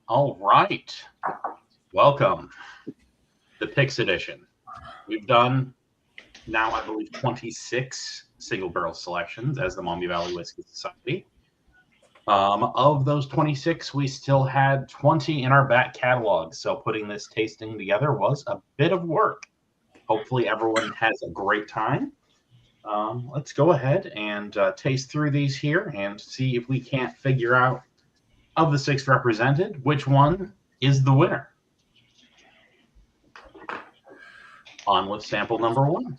All right. Welcome. The Picks edition. We've done now, I believe, 26 single barrel selections as the Maumee Valley Whiskey Society. Of those 26, we still had 20 in our back catalog. So putting this tasting together was a bit of work. Hopefully everyone has a great time. Let's go ahead and taste through these here and see if we can't figure out, of the 6 represented, which one is the winner. On with sample number 1.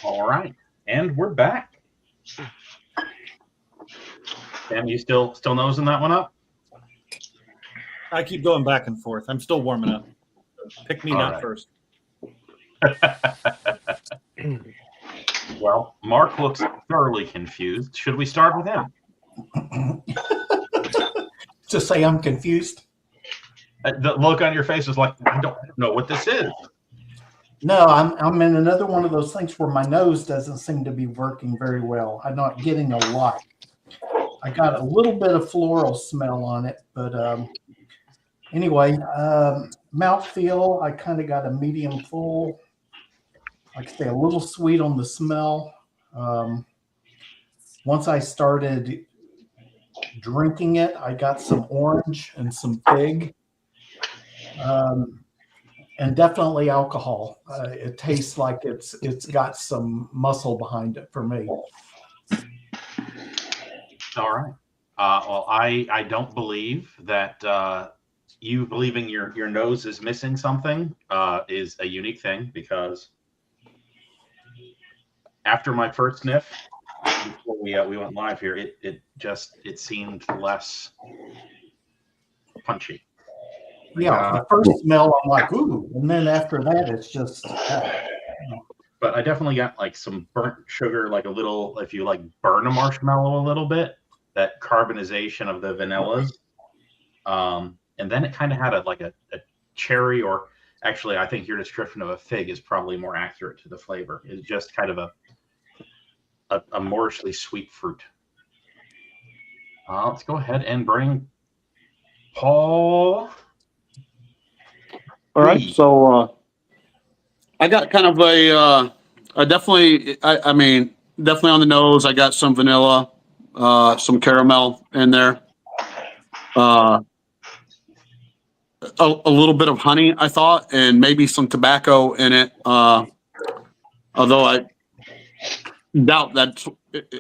All right, and we're back. Sam, you still nosing that one up? I keep going back and forth. I'm still warming up. Pick me not first. Well, Mark looks thoroughly confused. Should we start with him? Just say I'm confused. The look on your face is like, I don't know what this is. No, I'm in another one of those things where my nose doesn't seem to be working very well. I'm not getting a lot. I got a little bit of floral smell on it, but anyway, mouthfeel, I kind of got a medium full. Like I say, a little sweet on the smell. Once I started drinking it, I got some orange and some fig. And definitely alcohol. It tastes like it's got some muscle behind it for me. All right. Well, I don't believe that you believing your nose is missing something is a unique thing, because after my first sniff, before we went live here, it seemed less punchy. Yeah, the first smell, I'm like, ooh, and then after that, it's just. But I definitely got like some burnt sugar, like a little. If you like burn a marshmallow a little bit, that carbonization of the vanillas, and then it kind of had a cherry, or actually, I think your description of a fig is probably more accurate to the flavor. It's just kind of a morishly sweet fruit. Let's go ahead and bring Paul. All right, so I got kind of definitely on the nose. I got some vanilla, some caramel in there, a little bit of honey, I thought, and maybe some tobacco in it. Although doubt that's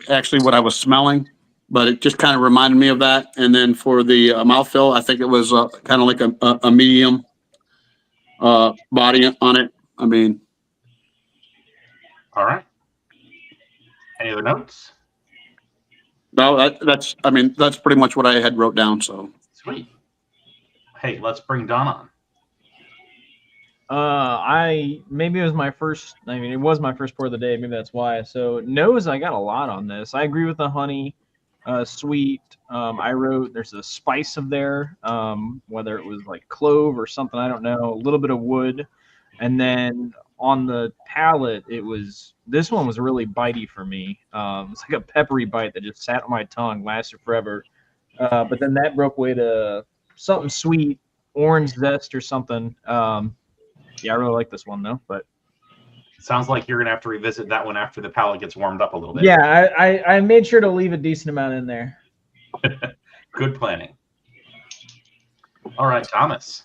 actually what I was smelling, but it just kind of reminded me of that. And then for the mouthfeel, I think it was kind of like a medium body on it. I mean, All right. Any other notes? no, that's pretty much what I had wrote down. So Sweet. Hey, let's bring Don on. Maybe it was my first. I mean, it was my first pour of the day. Maybe that's why. So nose, I got a lot on this. I agree with the honey, sweet. I wrote there's a spice of there. Whether it was like clove or something, I don't know. A little bit of wood, and then on the palate, this one was really bitey for me. It's like a peppery bite that just sat on my tongue, lasted forever. But then that broke away to something sweet, orange zest or something. Yeah, I really like this one though. But It sounds like you're gonna have to revisit that one after the palate gets warmed up a little bit. yeah, I made sure to leave a decent amount in there. Good planning. All right, Thomas.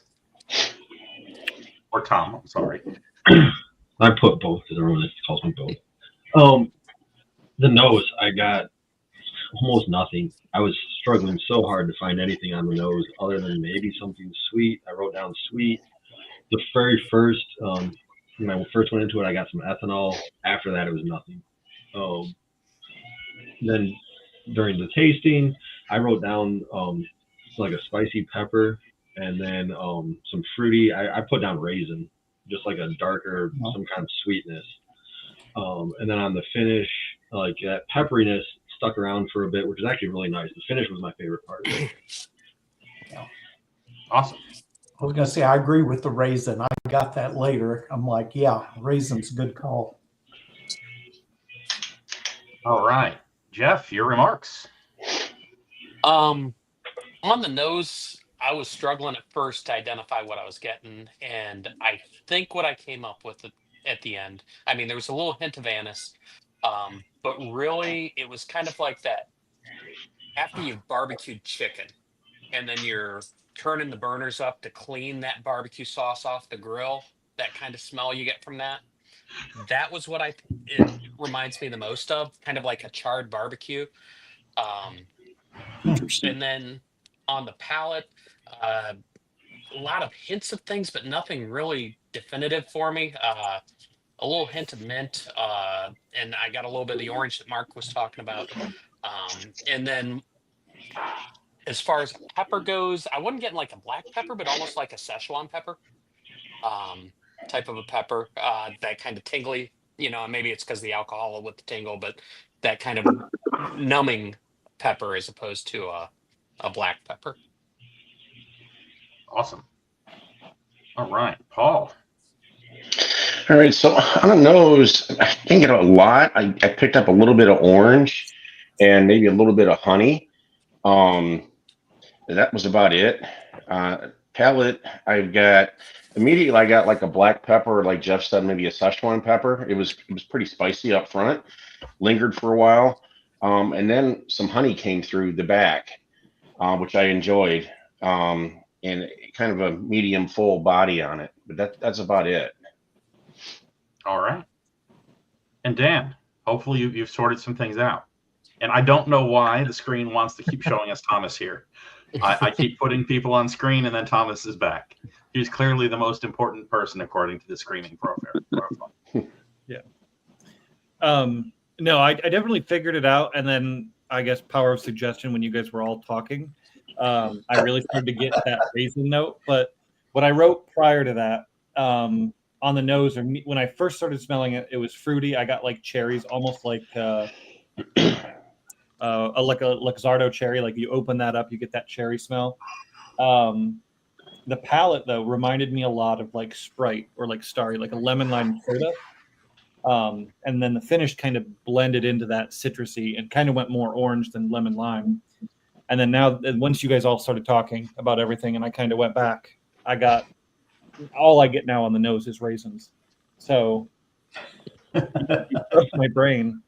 Or Tom, I'm sorry. I put both because everyone just calls me both. The nose, I got almost nothing. I was struggling so hard to find anything on the nose other than maybe something sweet. I wrote down sweet. The very first, when I first went into it, I got some ethanol. After that, it was nothing. Then during the tasting, I wrote down like a spicy pepper and then some fruity. I put down raisin, just like a darker, some kind of sweetness. And then on the finish, like that pepperiness stuck around for a bit, which is actually really nice. The finish was my favorite part of it. Awesome. I was going to say, I agree with the raisin. I got that later. I'm like, yeah, raisin's a good call. All right. Jeff, your remarks. On the nose, I was struggling at first to identify what I was getting, and I think what I came up with at the end, I mean, there was a little hint of anise, but really it was kind of like that after you've barbecued chicken and then you're turning the burners up to clean that barbecue sauce off the grill, that kind of smell you get from that. That was what it reminds me the most of, kind of like a charred barbecue. And then on the palate, a lot of hints of things, but nothing really definitive for me. A little hint of mint, and I got a little bit of the orange that Mark was talking about. And then as far as pepper goes, I wasn't getting like a black pepper, but almost like a Szechuan pepper type of a pepper, that kind of tingly, maybe it's because the alcohol with the tingle, but that kind of numbing pepper as opposed to a black pepper. Awesome. All right, Paul. All right, so on the nose, I didn't get a lot. I picked up a little bit of orange and maybe a little bit of honey. That was about it. Palate, I got like a black pepper, like Jeff said, maybe a Szechuan pepper. It was pretty spicy up front, lingered for a while, and then some honey came through the back, which I enjoyed, and kind of a medium full body on it. But that's about it. All right. And Dan, hopefully you've sorted some things out. And I don't know why the screen wants to keep showing us Thomas here. I keep putting people on screen and then Thomas is back. He's clearly the most important person according to the screening profile. Yeah. No, I definitely figured it out. And then I guess power of suggestion when you guys were all talking. I really started to get that raisin note. But what I wrote prior to that, on the nose, or when I first started smelling it, it was fruity. I got like cherries, almost like a Luxardo cherry. Like you open that up, you get that cherry smell. The palate though reminded me a lot of like Sprite or like Starry, like a lemon lime soda. And then the finish kind of blended into that citrusy and kind of went more orange than lemon lime. And then now, once you guys all started talking about everything, and I kind of went back, all I get now on the nose is raisins. So you crushed my brain.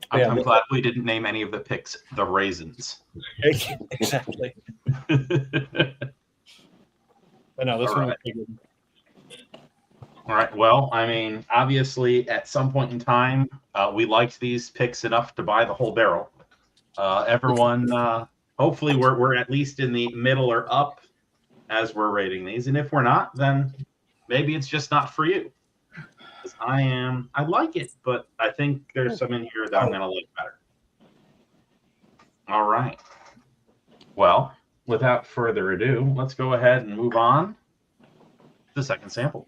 I'm glad we didn't name any of the picks the raisins. Exactly. But no, this one was good. All right. Well, I mean, obviously, at some point in time, we liked these picks enough to buy the whole barrel. Everyone, hopefully, we're at least in the middle or up as we're rating these, and if we're not, then maybe it's just not for you. Because I like it, but I think there's some in here that I'm gonna like better. All right. Well, without further ado, let's go ahead and move on to the second sample.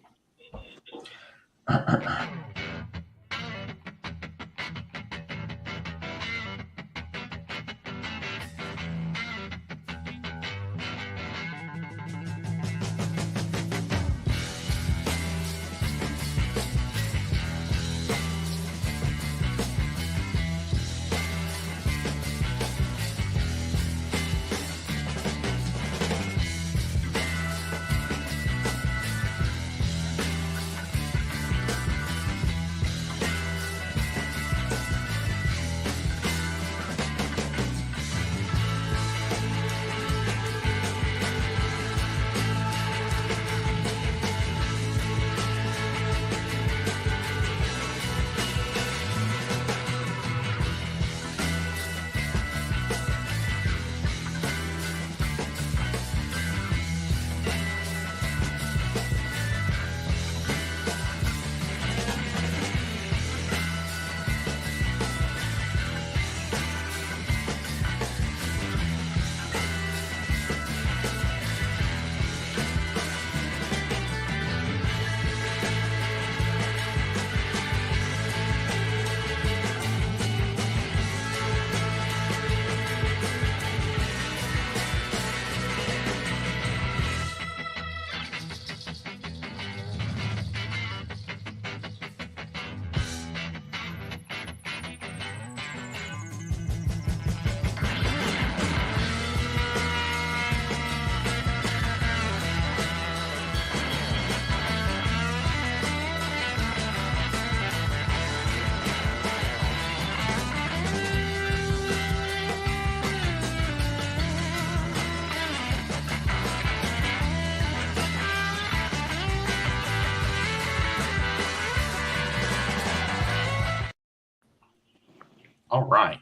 All right.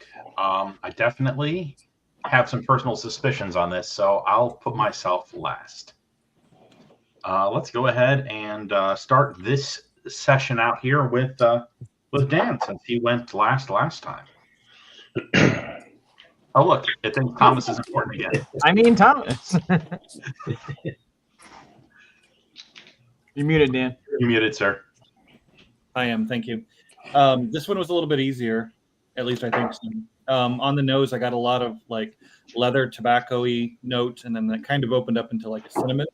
I definitely have some personal suspicions on this, so I'll put myself last. Let's go ahead and start this session out here with Dan, since he went last time. Oh, look, I think Thomas is important again. I mean, Thomas. You're muted, Dan. You're muted, sir. I am. Thank you. This one was a little bit easier, at least I think so. On the nose, I got a lot of like leather, tobacco-y notes, and then that kind of opened up into like a cinnamon.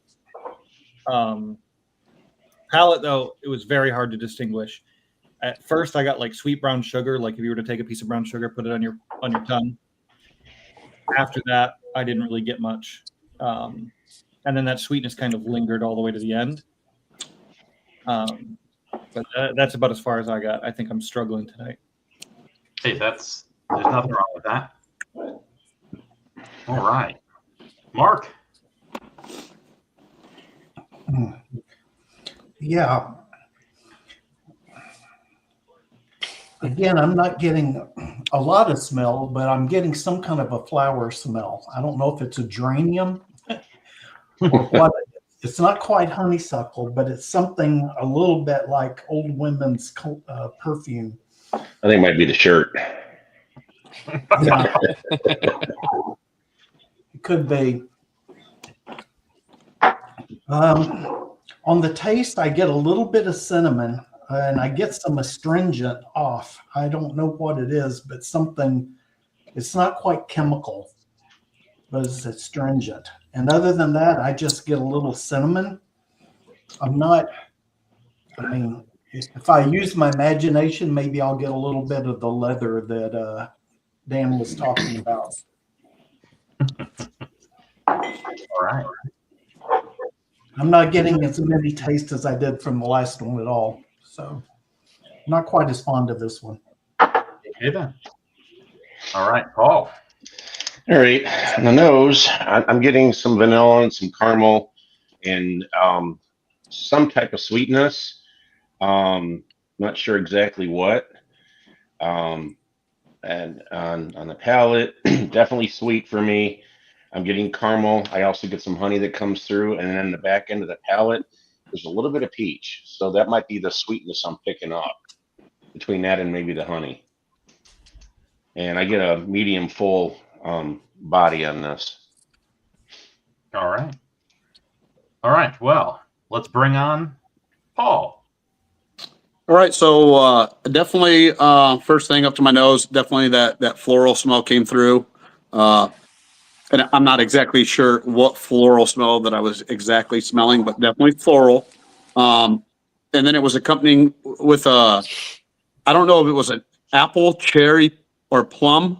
Palate, though, it was very hard to distinguish. At first, I got like sweet brown sugar, like if you were to take a piece of brown sugar, put it on your tongue. After that, I didn't really get much. And then that sweetness kind of lingered all the way to the end. But that's about as far as I got. I think I'm struggling tonight. Hey, there's nothing wrong with that. All right. Mark. Yeah. Again, I'm not getting a lot of smell, but I'm getting some kind of a flower smell. I don't know if it's a geranium or what. It's not quite honeysuckle, but it's something a little bit like old women's perfume. I think it might be the shirt. Yeah. It could be. On the taste, I get a little bit of cinnamon, and I get some astringent off. I don't know what it is, but something, it's not quite chemical, but it's astringent. And other than that, I just get a little cinnamon. If I use my imagination, maybe I'll get a little bit of the leather that Dan was talking about. All right. I'm not getting as many tastes as I did from the last one at all. So I'm not quite as fond of this one. Okay, then. All right, Paul. All right, on the nose, I'm getting some vanilla and some caramel and some type of sweetness. Not sure exactly what. And on the palate, definitely sweet for me. I'm getting caramel. I also get some honey that comes through, and then the back end of the palate, there's a little bit of peach. So that might be the sweetness I'm picking up between that and maybe the honey. And I get a medium full body on this. All right. All right. Well, let's bring on Paul. All right, so definitely first thing up to my nose, definitely that floral smell came through. And I'm not exactly sure what floral smell that I was exactly smelling, but definitely floral. And then it was accompanying with I don't know if it was an apple, cherry, or plum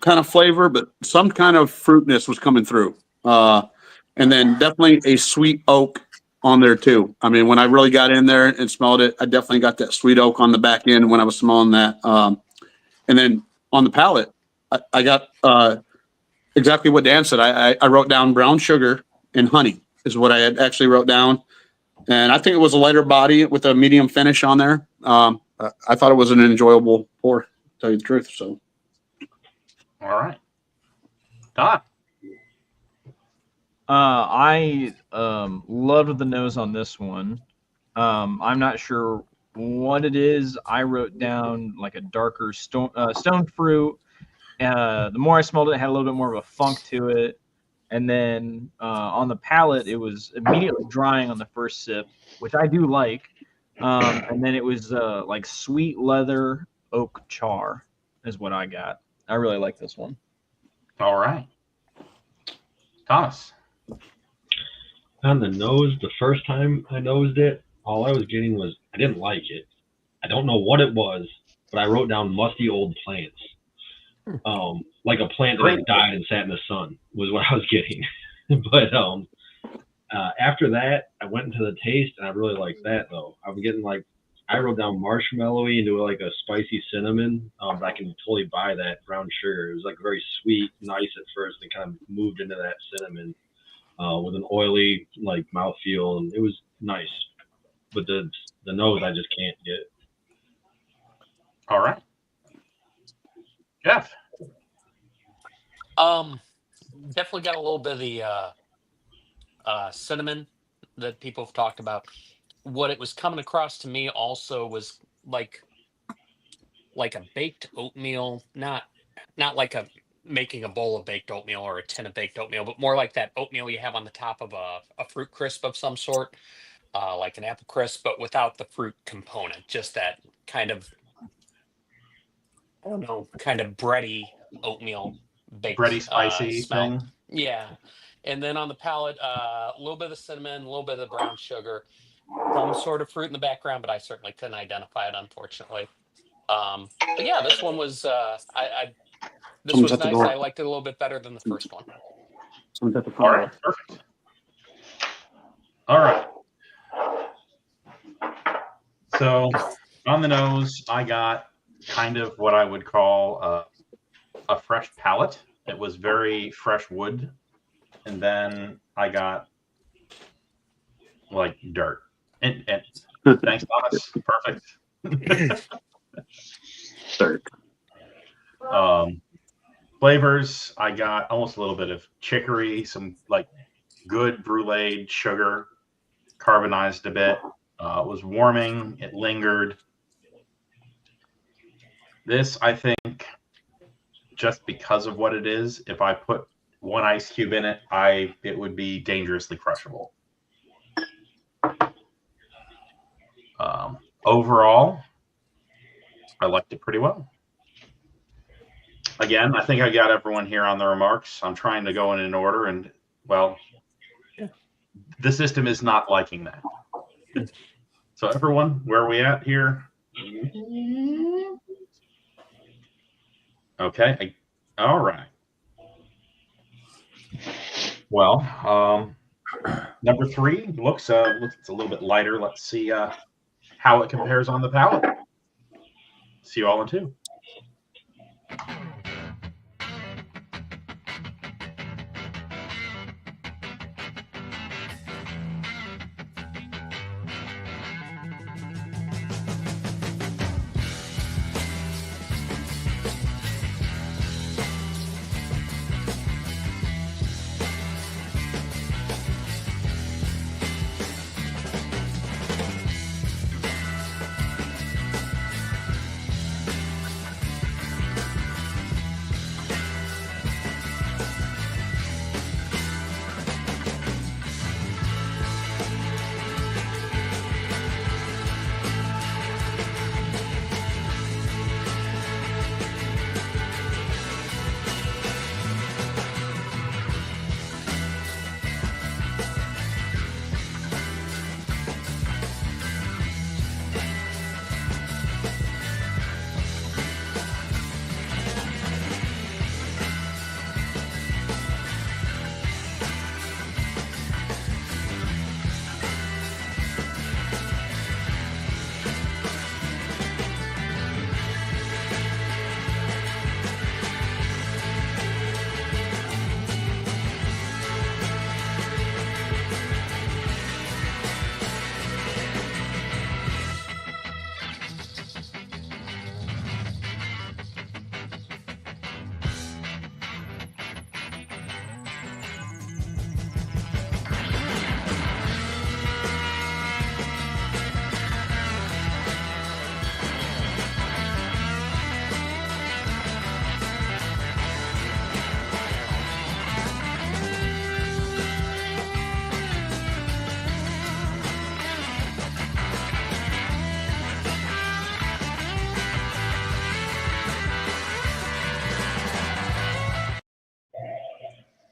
kind of flavor, but some kind of fruitness was coming through. And then definitely a sweet oak on there too. I mean, when I really got in there and smelled it, I definitely got that sweet oak on the back end when I was smelling that. And then on the palate, I got exactly what Dan said. I wrote down brown sugar and honey is what I had actually wrote down. And I think it was a lighter body with a medium finish on there. I thought it was an enjoyable pour, to tell you the truth. So, All right. Todd. I loved the nose on this one. I'm not sure what it is. I wrote down like a darker stone fruit. The more I smelled it, it had a little bit more of a funk to it. And then on the palate, it was immediately drying on the first sip, which I do like. And then it was like sweet leather oak char is what I got. I really like this one. All right. Thomas. On the nose, the first time I nosed it, all I was getting was I didn't like it. I don't know what it was, but I wrote down musty old plants. Like a plant that had died and sat in the sun was what I was getting. But after that, I went into the taste, and I really liked that though. I'm getting like I wrote down marshmallowy into like a spicy cinnamon, but I can totally buy that brown sugar. It was like very sweet, nice at first, and kind of moved into that cinnamon. With an oily like mouthfeel, and it was nice. But the nose I just can't get. All right. Jeff. Definitely got a little bit of the cinnamon that people have talked about. What it was coming across to me also was like a baked oatmeal, not like making a bowl of baked oatmeal or a tin of baked oatmeal, but more like that oatmeal you have on the top of a fruit crisp of some sort, like an apple crisp, but without the fruit component. Just that kind of, I don't know, kind of bready oatmeal Bready baked spicy smell. thing. Yeah. And then on the palate, a little bit of cinnamon, a little bit of the brown sugar, some sort of fruit in the background, but I certainly couldn't identify it, unfortunately. But yeah, this one was this someone's was at the nice. door. I liked it a little bit better than the first one. Someone's at the All front right. door. Perfect. All right. So on the nose, I got kind of what I would call a fresh palate. It was very fresh wood. And then I got like dirt. And thanks, Thomas. Perfect. Dirt. Flavors, I got almost a little bit of chicory, some like good brulee sugar, carbonized a bit. It was warming. It lingered. This, I think, just because of what it is, if I put one ice cube in it, it would be dangerously crushable. Overall, I liked it pretty well. Again, I think I got everyone here on the remarks. I'm trying to go in an order, and well, the system is not liking that. So everyone, where are we at here? Okay. All right. Well, number 3 looks it's a little bit lighter. Let's see how it compares on the palate. See you all in 2.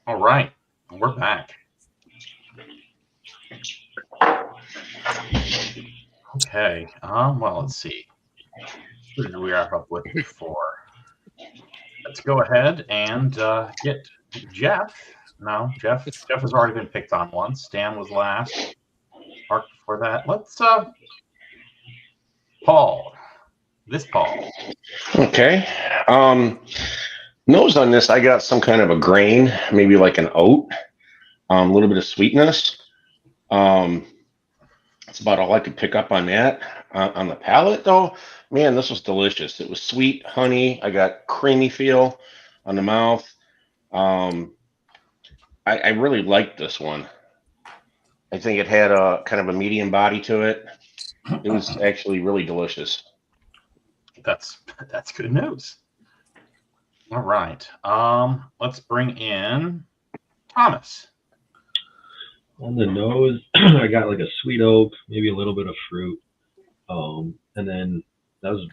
All right, we're back. Okay. Well, let's see. What did we wrap up with before? Let's go ahead and get Jeff. No, Jeff has already been picked on once. Dan was last. Mark before that. Let's Paul. This Paul. Okay. Nose on this, I got some kind of a grain, maybe like an oat, a little bit of sweetness. That's about all I could pick up on that. On the palate, though, man, this was delicious. It was sweet, honey. I got creamy feel on the mouth. I really liked this one. I think it had a kind of a medium body to it. It was actually really delicious. That's good news. All right. Let's bring in Thomas. On the nose, I got like a sweet oak, maybe a little bit of fruit. And then that was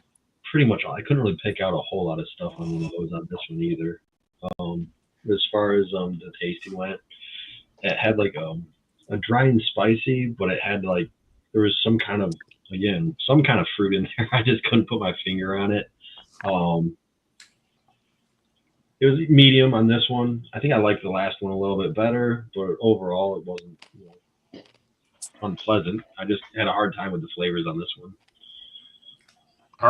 pretty much all. I couldn't really pick out a whole lot of stuff on the nose on this one either. As far as the tasting went, it had like a dry and spicy, but it had like, there was some kind of fruit in there. I just couldn't put my finger on it. It was medium on this one. I think I liked the last one a little bit better, but overall it wasn't unpleasant. I just had a hard time with the flavors on this one. All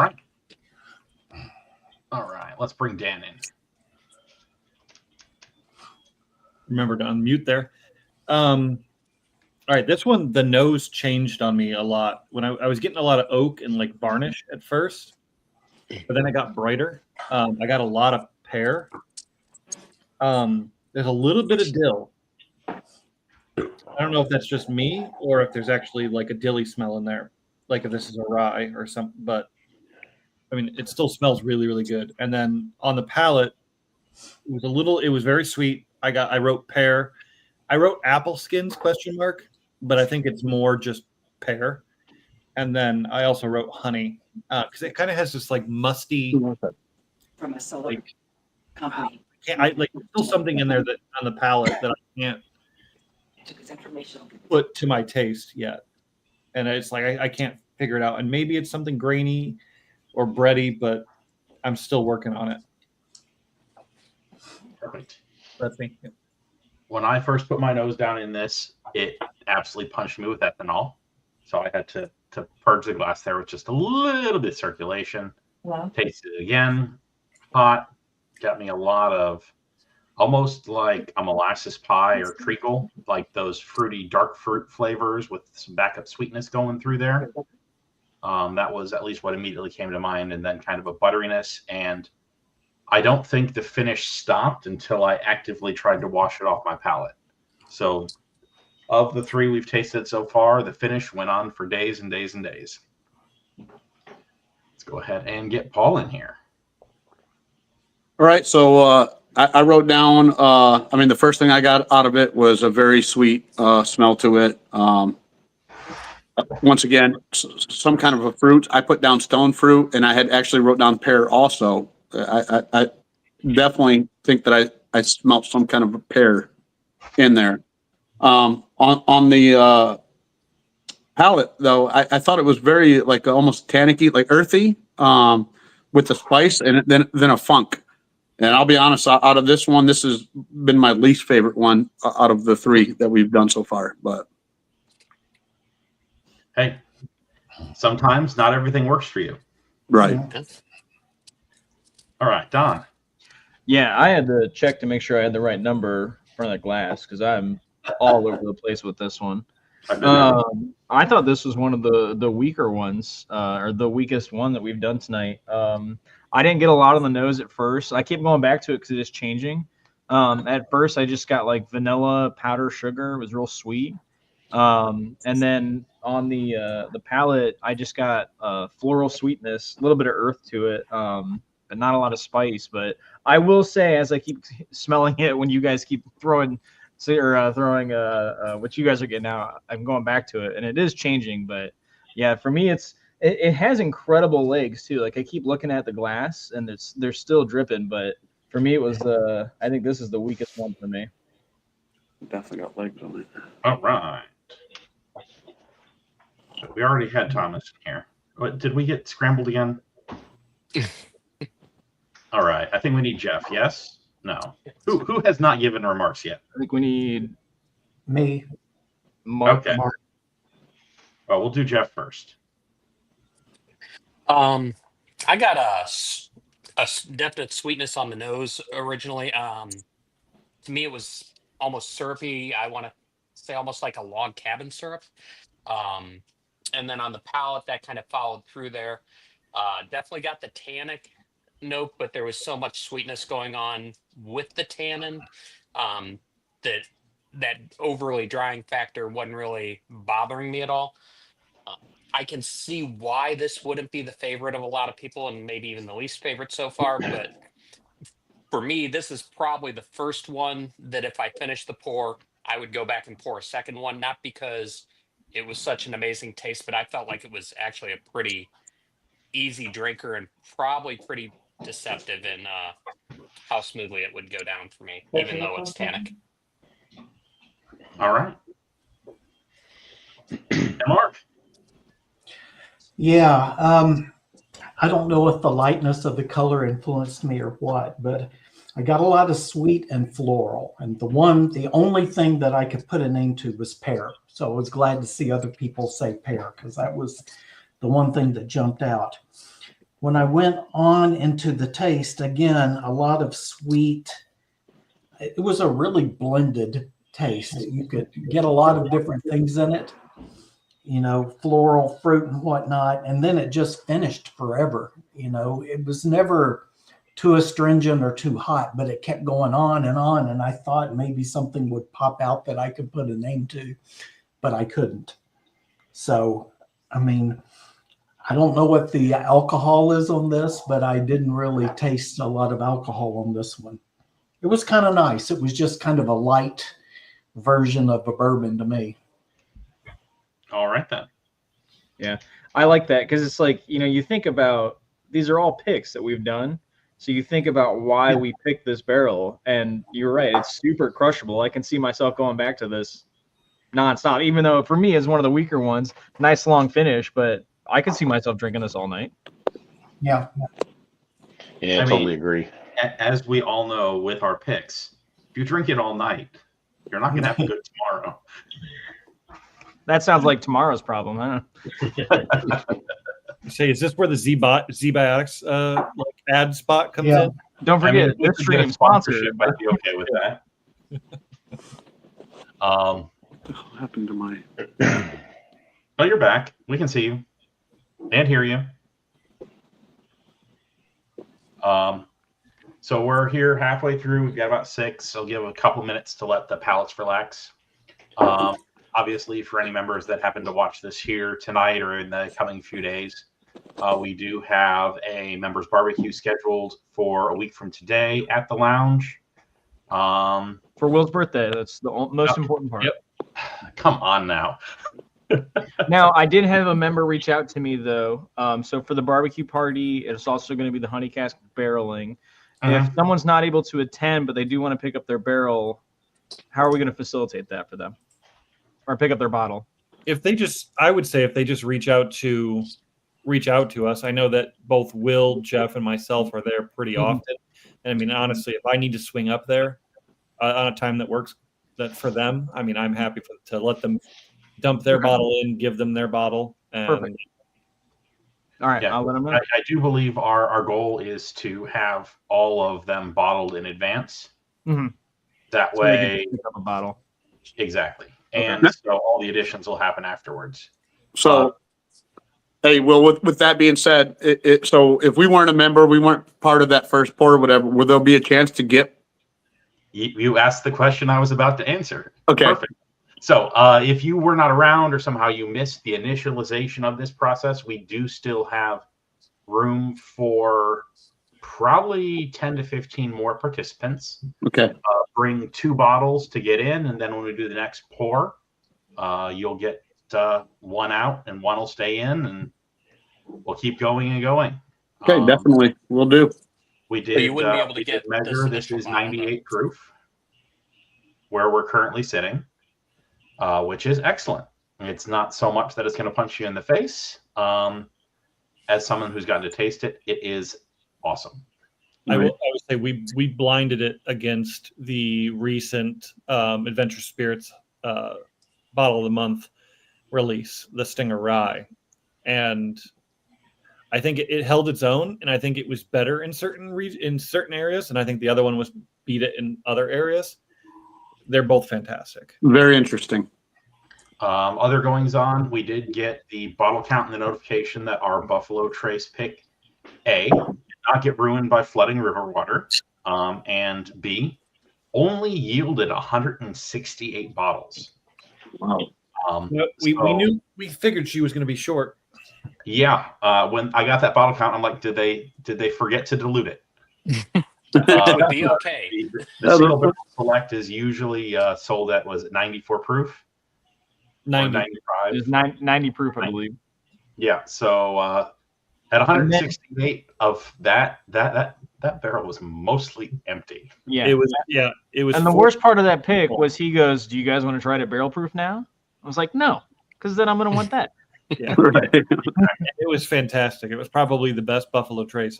right. Let's bring Dan in. Remember to unmute there. All right, this one, the nose changed on me a lot. When I was getting a lot of oak and like varnish at first, but then I got brighter. I got a lot of pear. There's a little bit of dill. I don't know if that's just me or if there's actually like a dilly smell in there, like if this is a rye or something. But I mean, it still smells really, really good. And then on the palate, it was very sweet. I wrote pear. I wrote apple skins ? But I think it's more just pear. And then I also wrote honey because it kind of has this like musty from a solar company. There's still something in there that on the palate that I can't put to my taste yet. And it's like I can't figure it out. And maybe it's something grainy or bready, but I'm still working on it. Perfect. That's me. Yeah. When I first put my nose down in this, it absolutely punched me with ethanol. So I had to purge the glass there with just a little bit of circulation. Wow. Tasted it again. Hot. Got me a lot of almost like a molasses pie or treacle, like those fruity dark fruit flavors with some backup sweetness going through there. That was at least what immediately came to mind. And then kind of a butteriness. And I don't think the finish stopped until I actively tried to wash it off my palate. So of the three we've tasted so far, the finish went on for days and days and days. Let's go ahead and get Paul in here. All right, so I wrote down, the first thing I got out of it was a very sweet smell to it. Once again, some kind of a fruit. I put down stone fruit, and I had actually wrote down pear also. I definitely think that I smelled some kind of a pear in there. On the palate, though, I thought it was very like almost tannicky, like earthy, with the spice and then a funk. And I'll be honest, out of this one, this has been my least favorite one out of the three that we've done so far. But hey, sometimes not everything works for you. Right. All right, Don. Yeah, I had to check to make sure I had the right number in front of the glass because I'm all over the place with this one. I thought this was one of the weaker ones, or the weakest one that we've done tonight. I didn't get a lot on the nose at first. I keep going back to it because it is changing. At first, I just got like vanilla powder sugar. It was real sweet. And then on the palate, I just got floral sweetness, a little bit of earth to it, but not a lot of spice. But I will say, as I keep smelling it, when you guys keep throwing what you guys are getting out, I'm going back to it, and it is changing. But yeah, for me, it has incredible legs too. Like I keep looking at the glass, and they're still dripping. But for me, it was I think this is the weakest one for me. Definitely got legs on it. All right. We already had Thomas in here. What, did we get scrambled again? All right. I think we need Jeff. Yes? No. Who has not given remarks yet? I think we need Me. Mark. Okay. Well, we'll do Jeff first. I got a definite sweetness on the nose originally. To me, it was almost syrupy. I want to say almost like a log cabin syrup. And then on the palate, that kind of followed through there. Definitely got the tannic note, but there was so much sweetness going on with the tannin that that overly drying factor wasn't really bothering me at all. I can see why this wouldn't be the favorite of a lot of people and maybe even the least favorite so far. But for me, this is probably the first one that if I finish the pour, I would go back and pour a second one, not because it was such an amazing taste, but I felt like it was actually a pretty easy drinker and probably pretty deceptive in how smoothly it would go down for me, even though it's tannic. All right. And Mark. Yeah, I don't know if the lightness of the color influenced me or what, but I got a lot of sweet and floral. And the only thing that I could put a name to was pear. So I was glad to see other people say pear because that was the one thing that jumped out. When I went on into the taste, again, a lot of sweet. It was a really blended taste. You could get a lot of different things in it. Floral, fruit and whatnot. And then it just finished forever. It was never too astringent or too hot, but it kept going on. And I thought maybe something would pop out that I could put a name to, but I couldn't. So, I don't know what the alcohol is on this, but I didn't really taste a lot of alcohol on this one. It was kind of nice. It was just kind of a light version of a bourbon to me. All right, then. Yeah, I like that because it's like, you think about these are all picks that we've done. So you think about why we picked this barrel, and you're right. It's super crushable. I can see myself going back to this nonstop, even though for me it's one of the weaker ones. Nice long finish, but I could see myself drinking this all night. Yeah. Yeah, I totally agree. As we all know with our picks, if you drink it all night, you're not going to have a good tomorrow. That sounds like tomorrow's problem, huh? Say, is this where the Z-Biotics ad spot comes in? Don't forget, this stream sponsorship might be okay with that. What happened to my? Oh, you're back. We can see you and hear you. So we're here halfway through. We've got about 6. I'll give a couple minutes to let the palates relax. Obviously, for any members that happen to watch this here tonight or in the coming few days, we do have a members barbecue scheduled for a week from today at the lounge. For Will's birthday, that's the most important part. Yep. Come on now. Now, I did have a member reach out to me, though. So for the barbecue party, it's also going to be the honey cask barreling. If someone's not able to attend, but they do want to pick up their barrel, how are we going to facilitate that for them? Or pick up their bottle? I would say if they just reach out to us. I know that both Will, Jeff, and myself are there pretty often. And honestly, if I need to swing up there on a time that works for them, I'm happy to let them dump their bottle in, give them their bottle. And perfect. All right, yeah, I'll let them know. I do believe our goal is to have all of them bottled in advance. Mm-hmm. That so way, they can pick up a bottle. Exactly. And so all the additions will happen afterwards. So, hey, Will, with that being said, so if we weren't a member, we weren't part of that first pour or whatever, will there be a chance to get? You asked the question I was about to answer. Okay. Perfect. So if you were not around or somehow you missed the initialization of this process, we do still have room for probably 10 to 15 more participants. Okay. Bring 2 bottles to get in, and then when we do the next pour, you'll get 1 out and 1 will stay in, and we'll keep going and going. Okay, definitely. We'll do. We did. But you wouldn't be able to get measure. this This is 98 proof. where we're currently sitting, which is excellent. It's not so much that it's going to punch you in the face. As someone who's gotten to taste it, it is awesome. I would say we blinded it against the recent Adventure Spirits Bottle of the Month release, the Stinger Rye, and I think it held its own, and I think it was better in certain areas, and I think the other one was beat it in other areas. They're both fantastic. Very interesting. Other goings on, we did get the bottle count and the notification that our Buffalo Trace Pick A did not get ruined by flooding river water, and B only yielded 168 bottles. Wow. We figured she was going to be short. Yeah, when I got that bottle count, I'm like, did they forget to dilute it? It would be okay. The single barrel select is usually sold at, was it 94 proof? 95. It was 90 proof, I believe. Yeah, so at 168 of that barrel was mostly empty. Yeah, it was. And the worst part of that pick was he goes, "Do you guys want to try it at barrel proof now?" I was like, "No, because then I'm going to want that." Yeah, it was fantastic. It was probably the best Buffalo Trace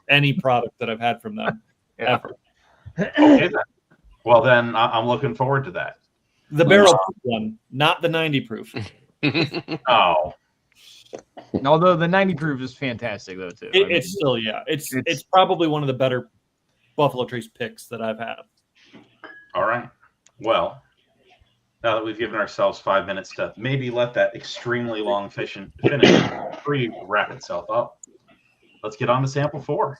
any product that I've had from them ever. Okay, then. Well, then I'm looking forward to that. The barrel proof one, not the 90 proof. Oh. Although the 90 proof is fantastic though too. It's still it's probably one of the better Buffalo Trace picks that I've had. All right. Well, now that we've given ourselves 5 minutes to maybe let that extremely long finish wrap itself up, let's get on to sample 4.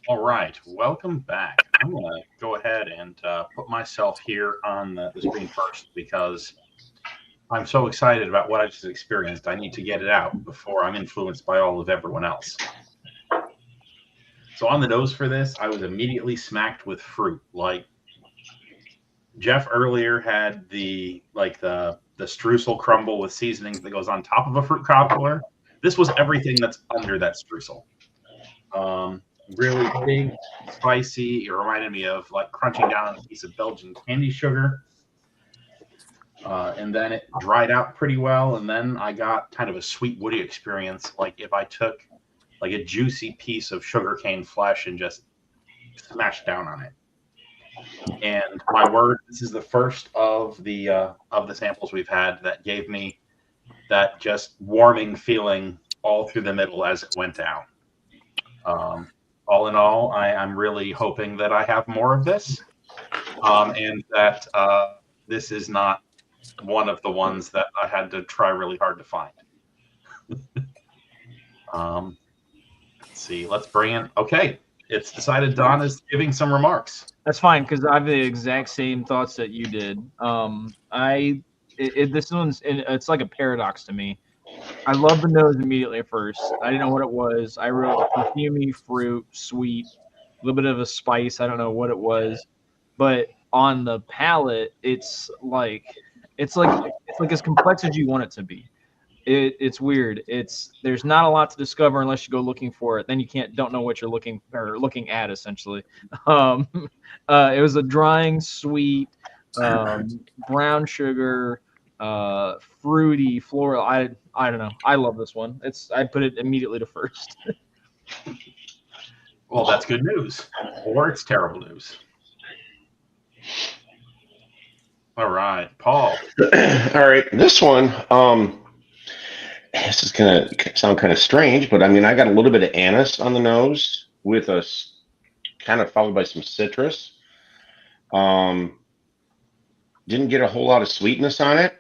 All right, welcome back. I'm going to go ahead and put myself here on the screen first because I'm so excited about what I just experienced. I need to get it out before I'm influenced by all of everyone else. So on the nose for this, I was immediately smacked with fruit. Like Jeff earlier had the streusel crumble with seasonings that goes on top of a fruit cobbler. This was everything that's under that streusel. Really big, spicy. It reminded me of like crunching down a piece of Belgian candy sugar. And then it dried out pretty well. And then I got kind of a sweet, woody experience. Like if I took like a juicy piece of sugarcane flesh and just smashed down on it. And my word, this is the first of the samples we've had that gave me that just warming feeling all through the middle as it went down. all in all, I'm really hoping that I have more of this, and that this is not one of the ones that I had to try really hard to find. Let's see. Let's bring in. Okay, it's decided Don is giving some remarks. That's fine because I have the exact same thoughts that you did. This one's it's like a paradox to me. I love the nose immediately at first. I didn't know what it was. I wrote perfumey, fruit, sweet, a little bit of a spice. I don't know what it was, but on the palate, it's like as complex as you want it to be. It's weird. There's not a lot to discover unless you go looking for it. Then you don't know what you're looking at essentially. It was a drying, sweet, brown sugar, fruity, floral. I don't know. I love this one. I put it immediately to first. Well, that's good news, or it's terrible news. All right, Paul. All right, this one. This is going to sound kind of strange, but I mean, I got a little bit of anise on the nose with a kind of followed by some citrus. Didn't get a whole lot of sweetness on it,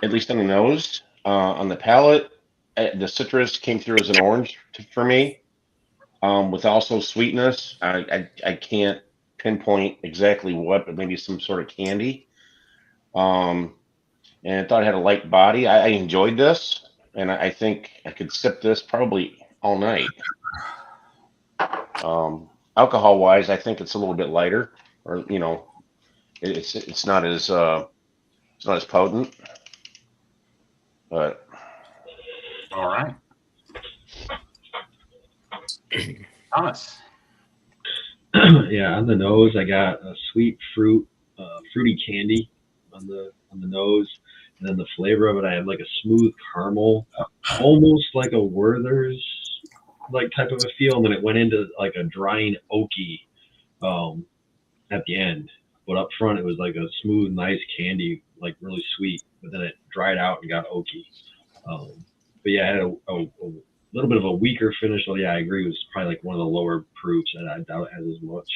at least on the nose. On the palate, the citrus came through as an orange for me, with also sweetness. I can't pinpoint exactly what, but maybe some sort of candy. And I thought it had a light body. I enjoyed this, and I think I could sip this probably all night. Alcohol wise, I think it's a little bit lighter, or it's not as potent. But all right, Thomas. Yeah, on the nose, I got a sweet fruity candy on the nose. And then the flavor of it, I had like a smooth caramel, almost like a Werther's like type of a feel. And then it went into like a drying oaky at the end. But up front, it was like a smooth, nice candy, like really sweet. But then it dried out and got oaky. But yeah, it had a little bit of a weaker finish. So yeah, I agree. It was probably like one of the lower proofs, and I doubt it has as much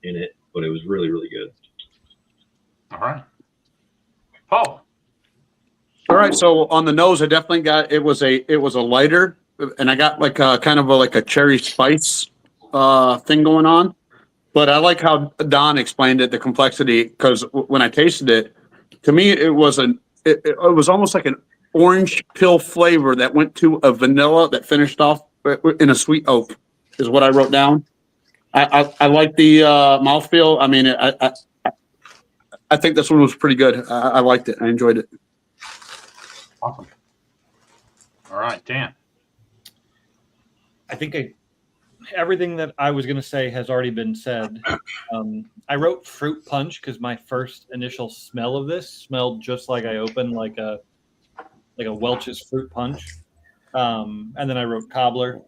in it. But it was really, really good. All right, Paul. All right, so on the nose, I definitely got it was a lighter, and I got like a kind of like a cherry spice thing going on. But I like how Don explained it, the complexity, because when I tasted it, to me it was almost like an orange pill flavor that went to a vanilla that finished off in a sweet oak, is what I wrote down. I like the mouthfeel. I mean, I think this one was pretty good. I liked it. I enjoyed it. Awesome. All right, Dan. I think everything that I was going to say has already been said. I wrote fruit punch because my first initial smell of this smelled just like I opened like a Welch's fruit punch. And then I wrote cobbler.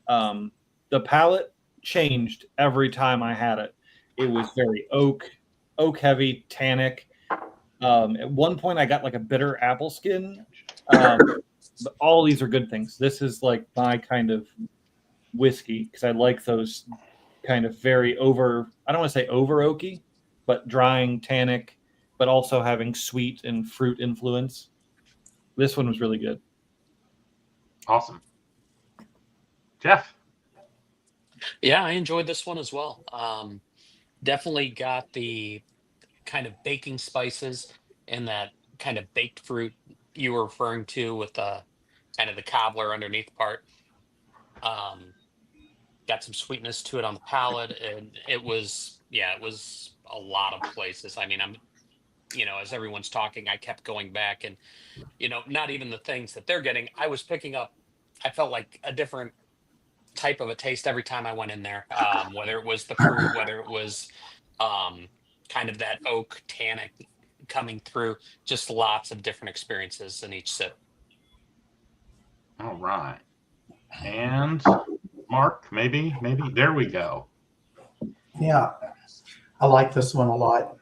The palate changed every time I had it. It was very oak heavy, tannic. At one point, I got like a bitter apple skin. But all these are good things. This is like my kind of whiskey because I like those kind of very I don't want to say over oaky, but drying, tannic, but also having sweet and fruit influence. This one was really good. Awesome. Jeff. Yeah, I enjoyed this one as well. Definitely got the kind of baking spices and that kind of baked fruit you were referring to with the kind of the cobbler underneath part. Got some sweetness to it on the palate, and it was a lot of places. I mean, as everyone's talking, I kept going back and, not even the things that they're getting, I was picking up, I felt like a different type of a taste every time I went in there, whether it was the fruit, whether it was kind of that oak tannic coming through, just lots of different experiences in each sip. All right. And Mark, maybe there we go. Yeah, I like this one a lot.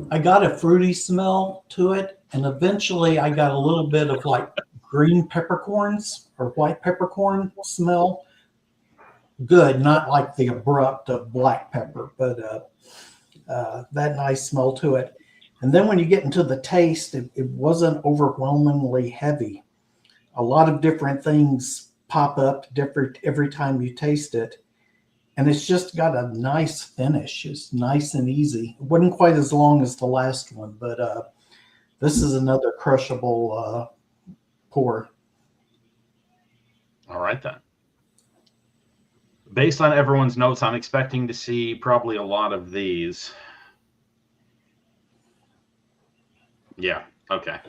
I got a fruity smell to it, and eventually I got a little bit of like green peppercorns or white peppercorn smell good, not like the abrupt of black pepper, but that nice smell to it. And then when you get into the taste, it wasn't overwhelmingly heavy. A lot of different things pop up different every time you taste it. And it's just got a nice finish. It's nice and easy. It wasn't quite as long as the last one, but this is another crushable pour. All right, then. Based on everyone's notes, I'm expecting to see probably a lot of these. Yeah, okay.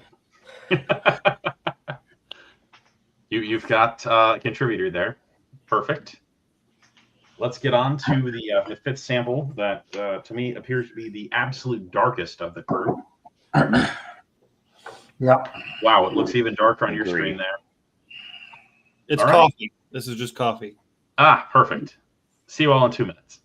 You've got a contributor there. Perfect. Let's get on to the fifth sample that, to me, appears to be the absolute darkest of the group. Yep. Wow, it looks even darker on your screen there. It's All right. coffee. This is just coffee. Ah, perfect. See you all in 2 minutes.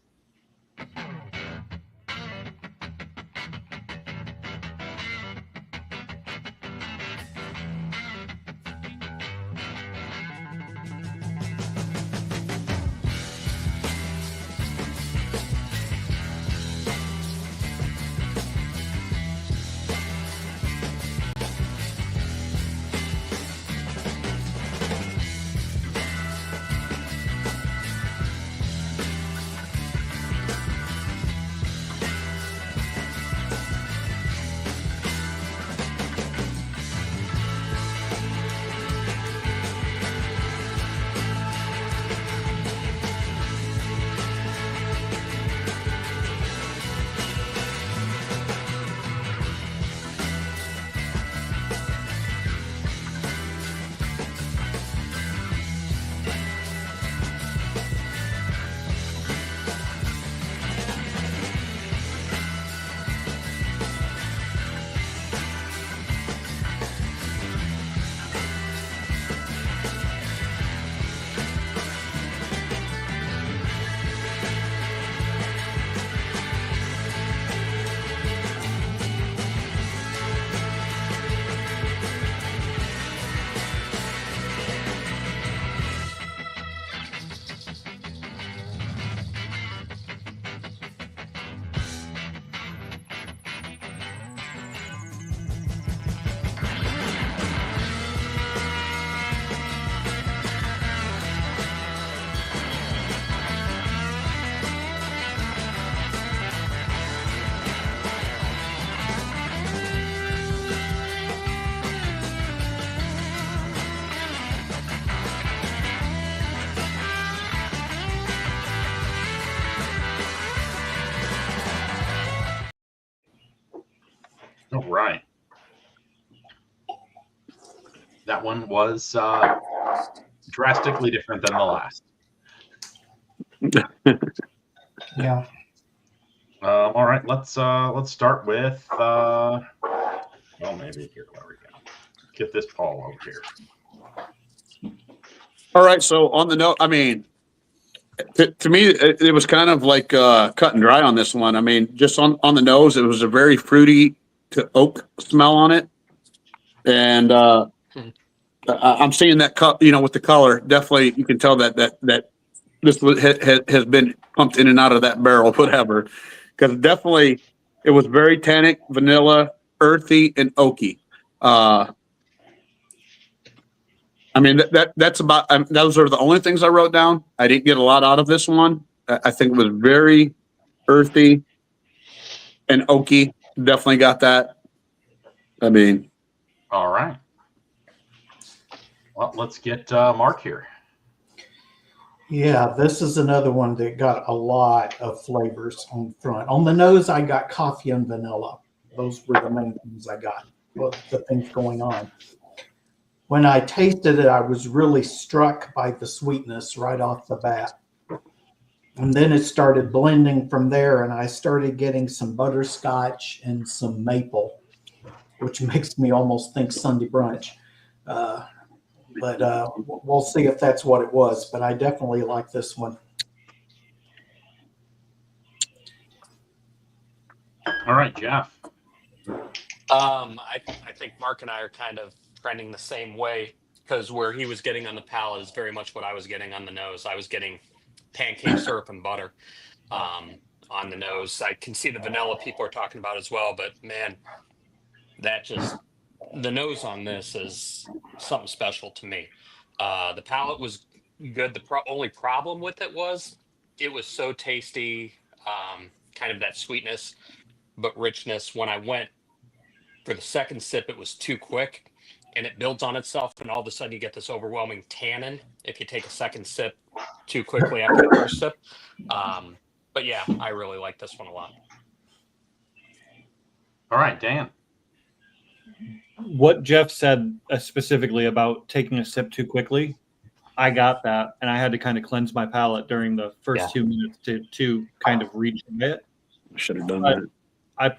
All right. That one was drastically different than the last. Yeah. All right, let's start with well, maybe here. There we go. Get this Paul over here. All right. So on the note, I mean, to me, it was kind of like cut and dry on this one. I mean, just on the nose, it was a very fruity to oak smell on it, and I'm seeing that cup. You know, with the color, definitely you can tell that this has been pumped in and out of that barrel, whatever. Because definitely, it was very tannic, vanilla, earthy, and oaky. I mean, that's about. Those are the only things I wrote down. I didn't get a lot out of this one. I think it was very earthy and oaky. Definitely got that. I mean, all right. Well, let's get Mark here. Yeah, this is another one that got a lot of flavors on front. On the nose, I got coffee and vanilla. Those were the main things I got. Well, the things going on. When I tasted it, I was really struck by the sweetness right off the bat. And then it started blending from there, and I started getting some butterscotch and some maple, which makes me almost think Sunday brunch. But we'll see if that's what it was. But I definitely like this one. All right, Jeff. I think Mark and I are kind of trending the same way, because where he was getting on the palate is very much what I was getting on the nose. I was getting pancake syrup and butter on the nose. I can see the vanilla people are talking about as well, but man, that just the nose on this is something special to me. The palate was good. The only problem with it was so tasty, kind of that sweetness but richness. When I went for the second sip, it was too quick and it builds on itself, and all of a sudden you get this overwhelming tannin if you take a second sip too quickly after the first sip. But yeah, I really like this one a lot. All right, Dan. What Jeff said specifically about taking a sip too quickly, I got that, and I had to kind of cleanse my palate during the first 2 minutes to kind of reach it. I should have done that. I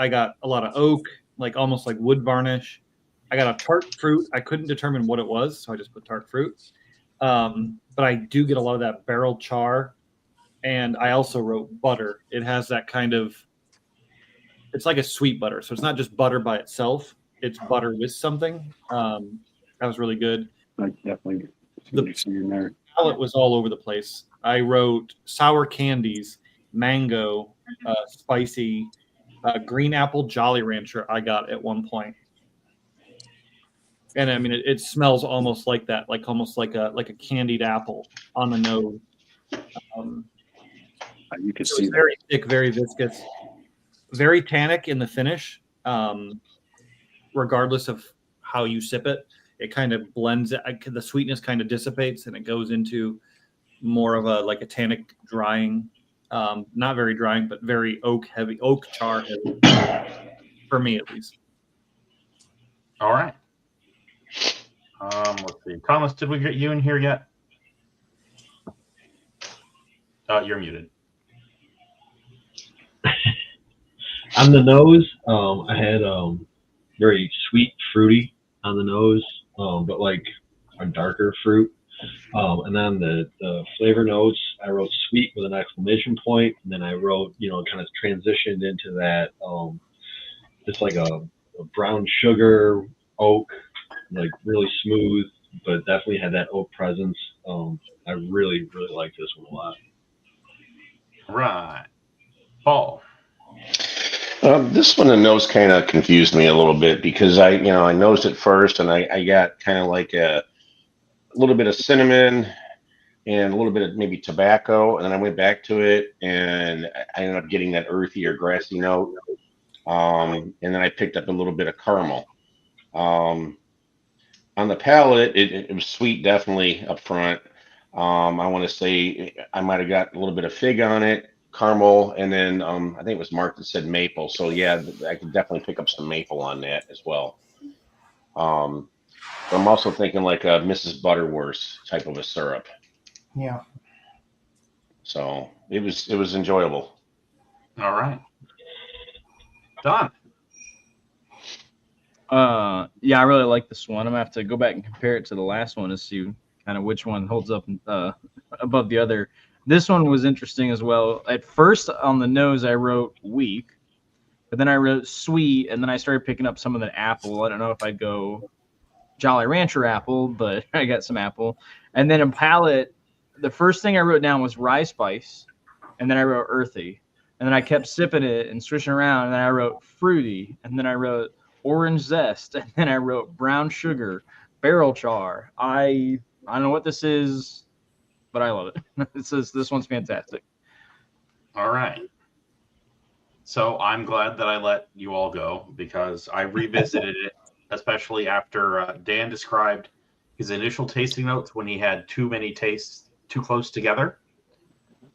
got a lot of oak, like almost like wood varnish. I got a tart fruit. I couldn't determine what it was, so I just put tart fruit. But I do get a lot of that barrel char, and I also wrote butter. It has that kind of, it's like a sweet butter, so it's not just butter by itself. It's butter with something. That was really good. I definitely the palette was all over the place. I wrote sour candies, mango, spicy, green apple, Jolly Rancher. I got at one point, and I mean it smells almost like that, like almost like a candied apple on the nose. You can see very thick, very viscous, very tannic in the finish. Regardless of how you sip it, it kind of blends. The sweetness kind of dissipates, and it goes into more of a like a tannic drying. Not very drying, but very oak char heavy, for me at least. All right. Let's see. Thomas, did we get you in here yet? You're muted. On the nose, I had very sweet, fruity on the nose, but like a darker fruit. And then the flavor notes, I wrote sweet with an exclamation point, and then I wrote, kind of transitioned into that, just like a brown sugar oak, like really smooth, but definitely had that oak presence. I really, really like this one a lot. Right. Paul. This one, the nose kind of confused me a little bit because I nosed it first and I got kind of like a little bit of cinnamon and a little bit of maybe tobacco, and then I went back to it and I ended up getting that earthy or grassy note. And then I picked up a little bit of caramel. On the palate, it was sweet, definitely up front. I want to say I might have got a little bit of fig on it, caramel, and then I think it was Mark that said maple. So yeah, I could definitely pick up some maple on that as well. But I'm also thinking like a Mrs. Butterworth type of a syrup. Yeah. So it was enjoyable. All right. Don. Yeah, I really like this one. I'm gonna have to go back and compare it to the last one to see kind of which one holds up above the other. This one was interesting as well. At first on the nose, I wrote weak, but then I wrote sweet, and then I started picking up some of the apple. I don't know if I'd go Jolly Rancher apple, but I got some apple. And then in palate, the first thing I wrote down was rye spice, and then I wrote earthy. And then I kept sipping it and switching around, and then I wrote fruity, and then I wrote orange zest, and then I wrote brown sugar, barrel char. I don't know what this is, but I love it. This one's fantastic. All right. So I'm glad that I let you all go because I revisited it, especially after Dan described his initial tasting notes when he had too many tastes too close together.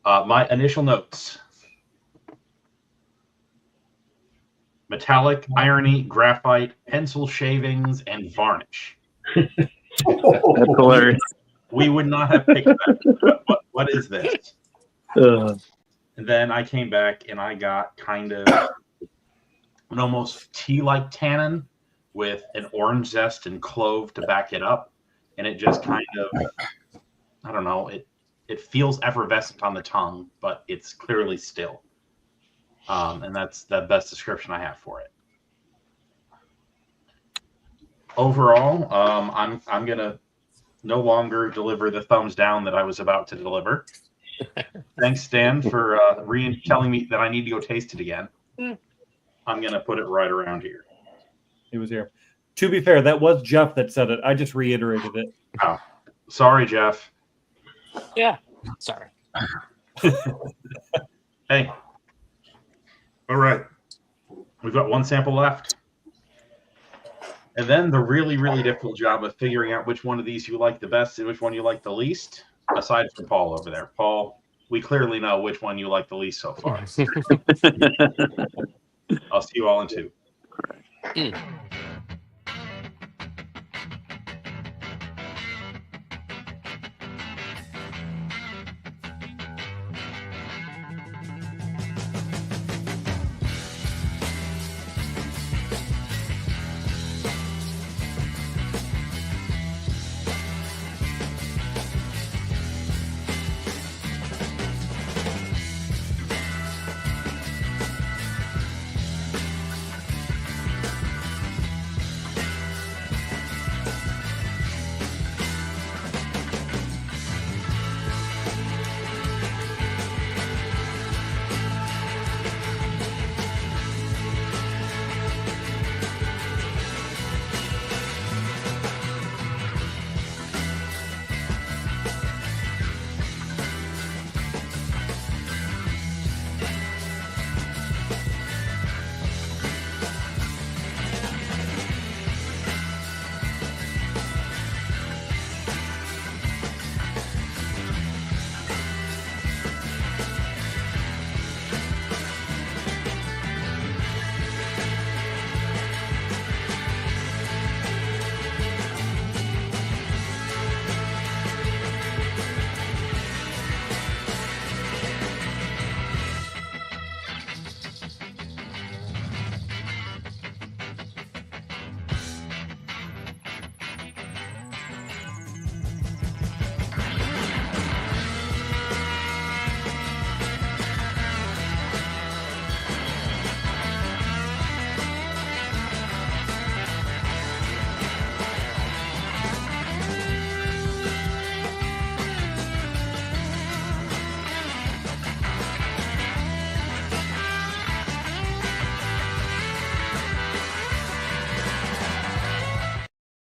My initial notes: metallic, irony, graphite, pencil shavings, and varnish. That's hilarious. We would not have picked that. What is this? And then I came back and I got kind of an almost tea-like tannin with an orange zest and clove to back it up. And it just kind of, I don't know, it feels effervescent on the tongue, but it's clearly still. And that's the best description I have for it. Overall, I'm gonna no longer deliver the thumbs down that I was about to deliver. Thanks, Dan, for telling me that I need to go taste it again. I'm going to put it right around here. He was here. To be fair, that was Jeff that said it. I just reiterated it. Oh, sorry, Jeff. Yeah. Sorry. Hey. All right. We've got one sample left. And then the really, really difficult job of figuring out which one of these you like the best and which one you like the least, aside from Paul over there. Paul, we clearly know which one you like the least so far. I'll see you all in 2.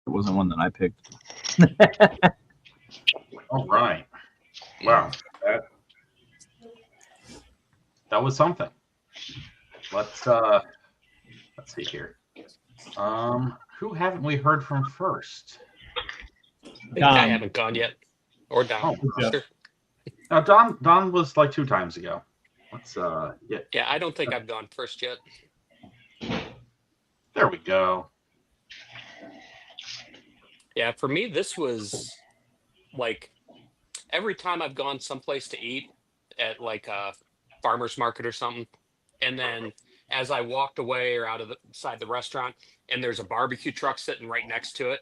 Wasn't one that I picked. All right. Wow. That was something. Let's see here. Who haven't we heard from first? I haven't gone yet. Or Don. Oh, Sure. No, Don was like 2 times ago. Let's get. Yeah, I don't think I've gone first yet. There we go. Yeah, for me, this was like every time I've gone someplace to eat at like a farmer's market or something, and then as I walked away or out of the side the restaurant, and there's a barbecue truck sitting right next to it,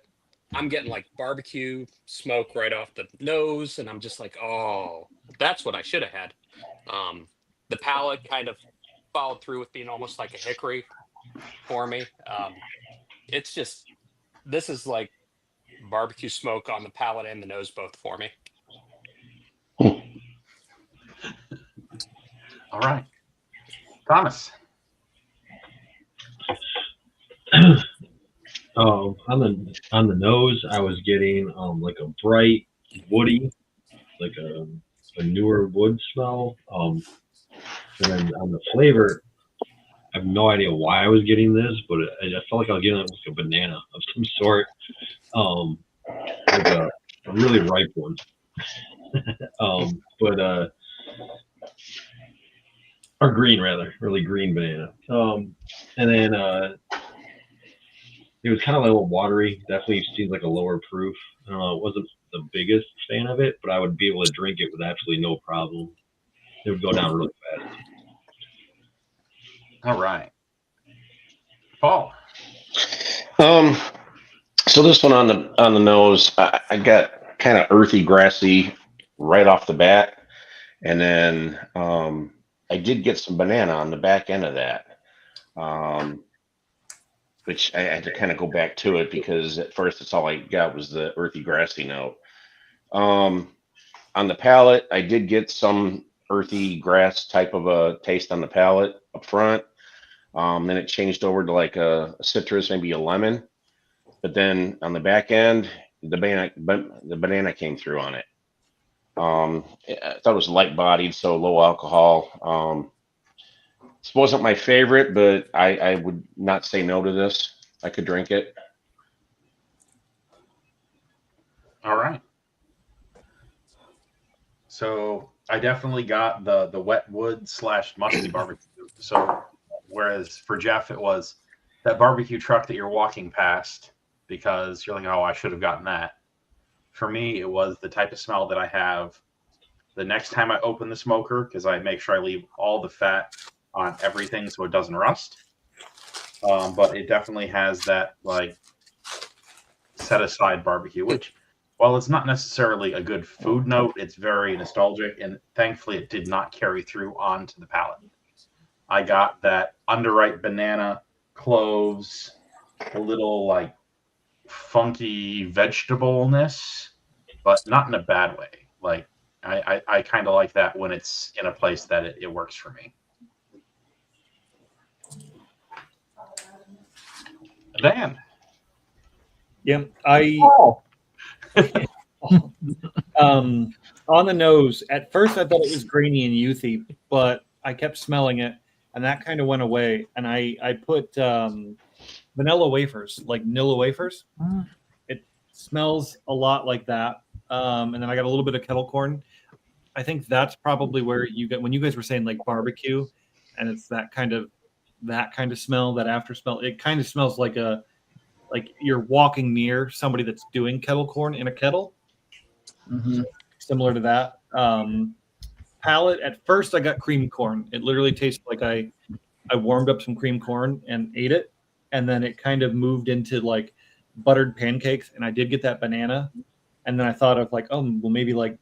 I'm getting like barbecue smoke right off the nose, and I'm just like, oh, that's what I should have had. The palate kind of followed through with being almost like a hickory for me. It's just this is like barbecue smoke on the palate and the nose both for me. All right, Thomas. On the nose, I was getting like a bright woody, like a newer wood smell. And then on the flavor, I have no idea why I was getting this, but I felt like I was getting like a banana of some sort, like a really ripe one. Or green rather, really green banana. And then it was kind of like a little watery. Definitely seems like a lower proof. I don't know. It wasn't the biggest fan of it, but I would be able to drink it with absolutely no problem. It would go down really fast. All right, Paul. So this one on the nose, I got kind of earthy, grassy right off the bat, and then I did get some banana on the back end of that, which I had to kind of go back to it because at first it's all I got was the earthy, grassy note. On the palate, I did get some earthy grass type of a taste on the palate up front. Then it changed over to like a citrus, maybe a lemon. But then on the back end, the banana came through on it. I thought it was light bodied, so low alcohol. This wasn't my favorite, but I would not say no to this. I could drink it. All right. So I definitely got the wet wood / musty barbecue. So whereas for Jeff it was that barbecue truck that you're walking past because you're like, oh, I should have gotten that. For me, it was the type of smell that I have the next time I open the smoker because I make sure I leave all the fat on everything so it doesn't rust. But it definitely has that like set aside barbecue, which while it's not necessarily a good food note, it's very nostalgic, and thankfully it did not carry through onto the palate. I got that underripe banana, cloves, a little like funky vegetableness, but not in a bad way. Like I kind of like that when it's in a place that it works for me. Dan. Yeah, on the nose, at first I thought it was grainy and youthy, but I kept smelling it, and that kind of went away. And I put vanilla wafers, like Nilla wafers. It smells a lot like that. And then I got a little bit of kettle corn. I think that's probably where you get when you guys were saying like barbecue, and it's that kind of smell, that after smell. It kind of smells like you're walking near somebody that's doing kettle corn in a kettle. Mm-hmm. Similar to that. Palate, at first I got cream corn. It literally tasted like I warmed up some cream corn and ate it, and then it kind of moved into like buttered pancakes, and I did get that banana, and then I thought of like, oh, well, maybe like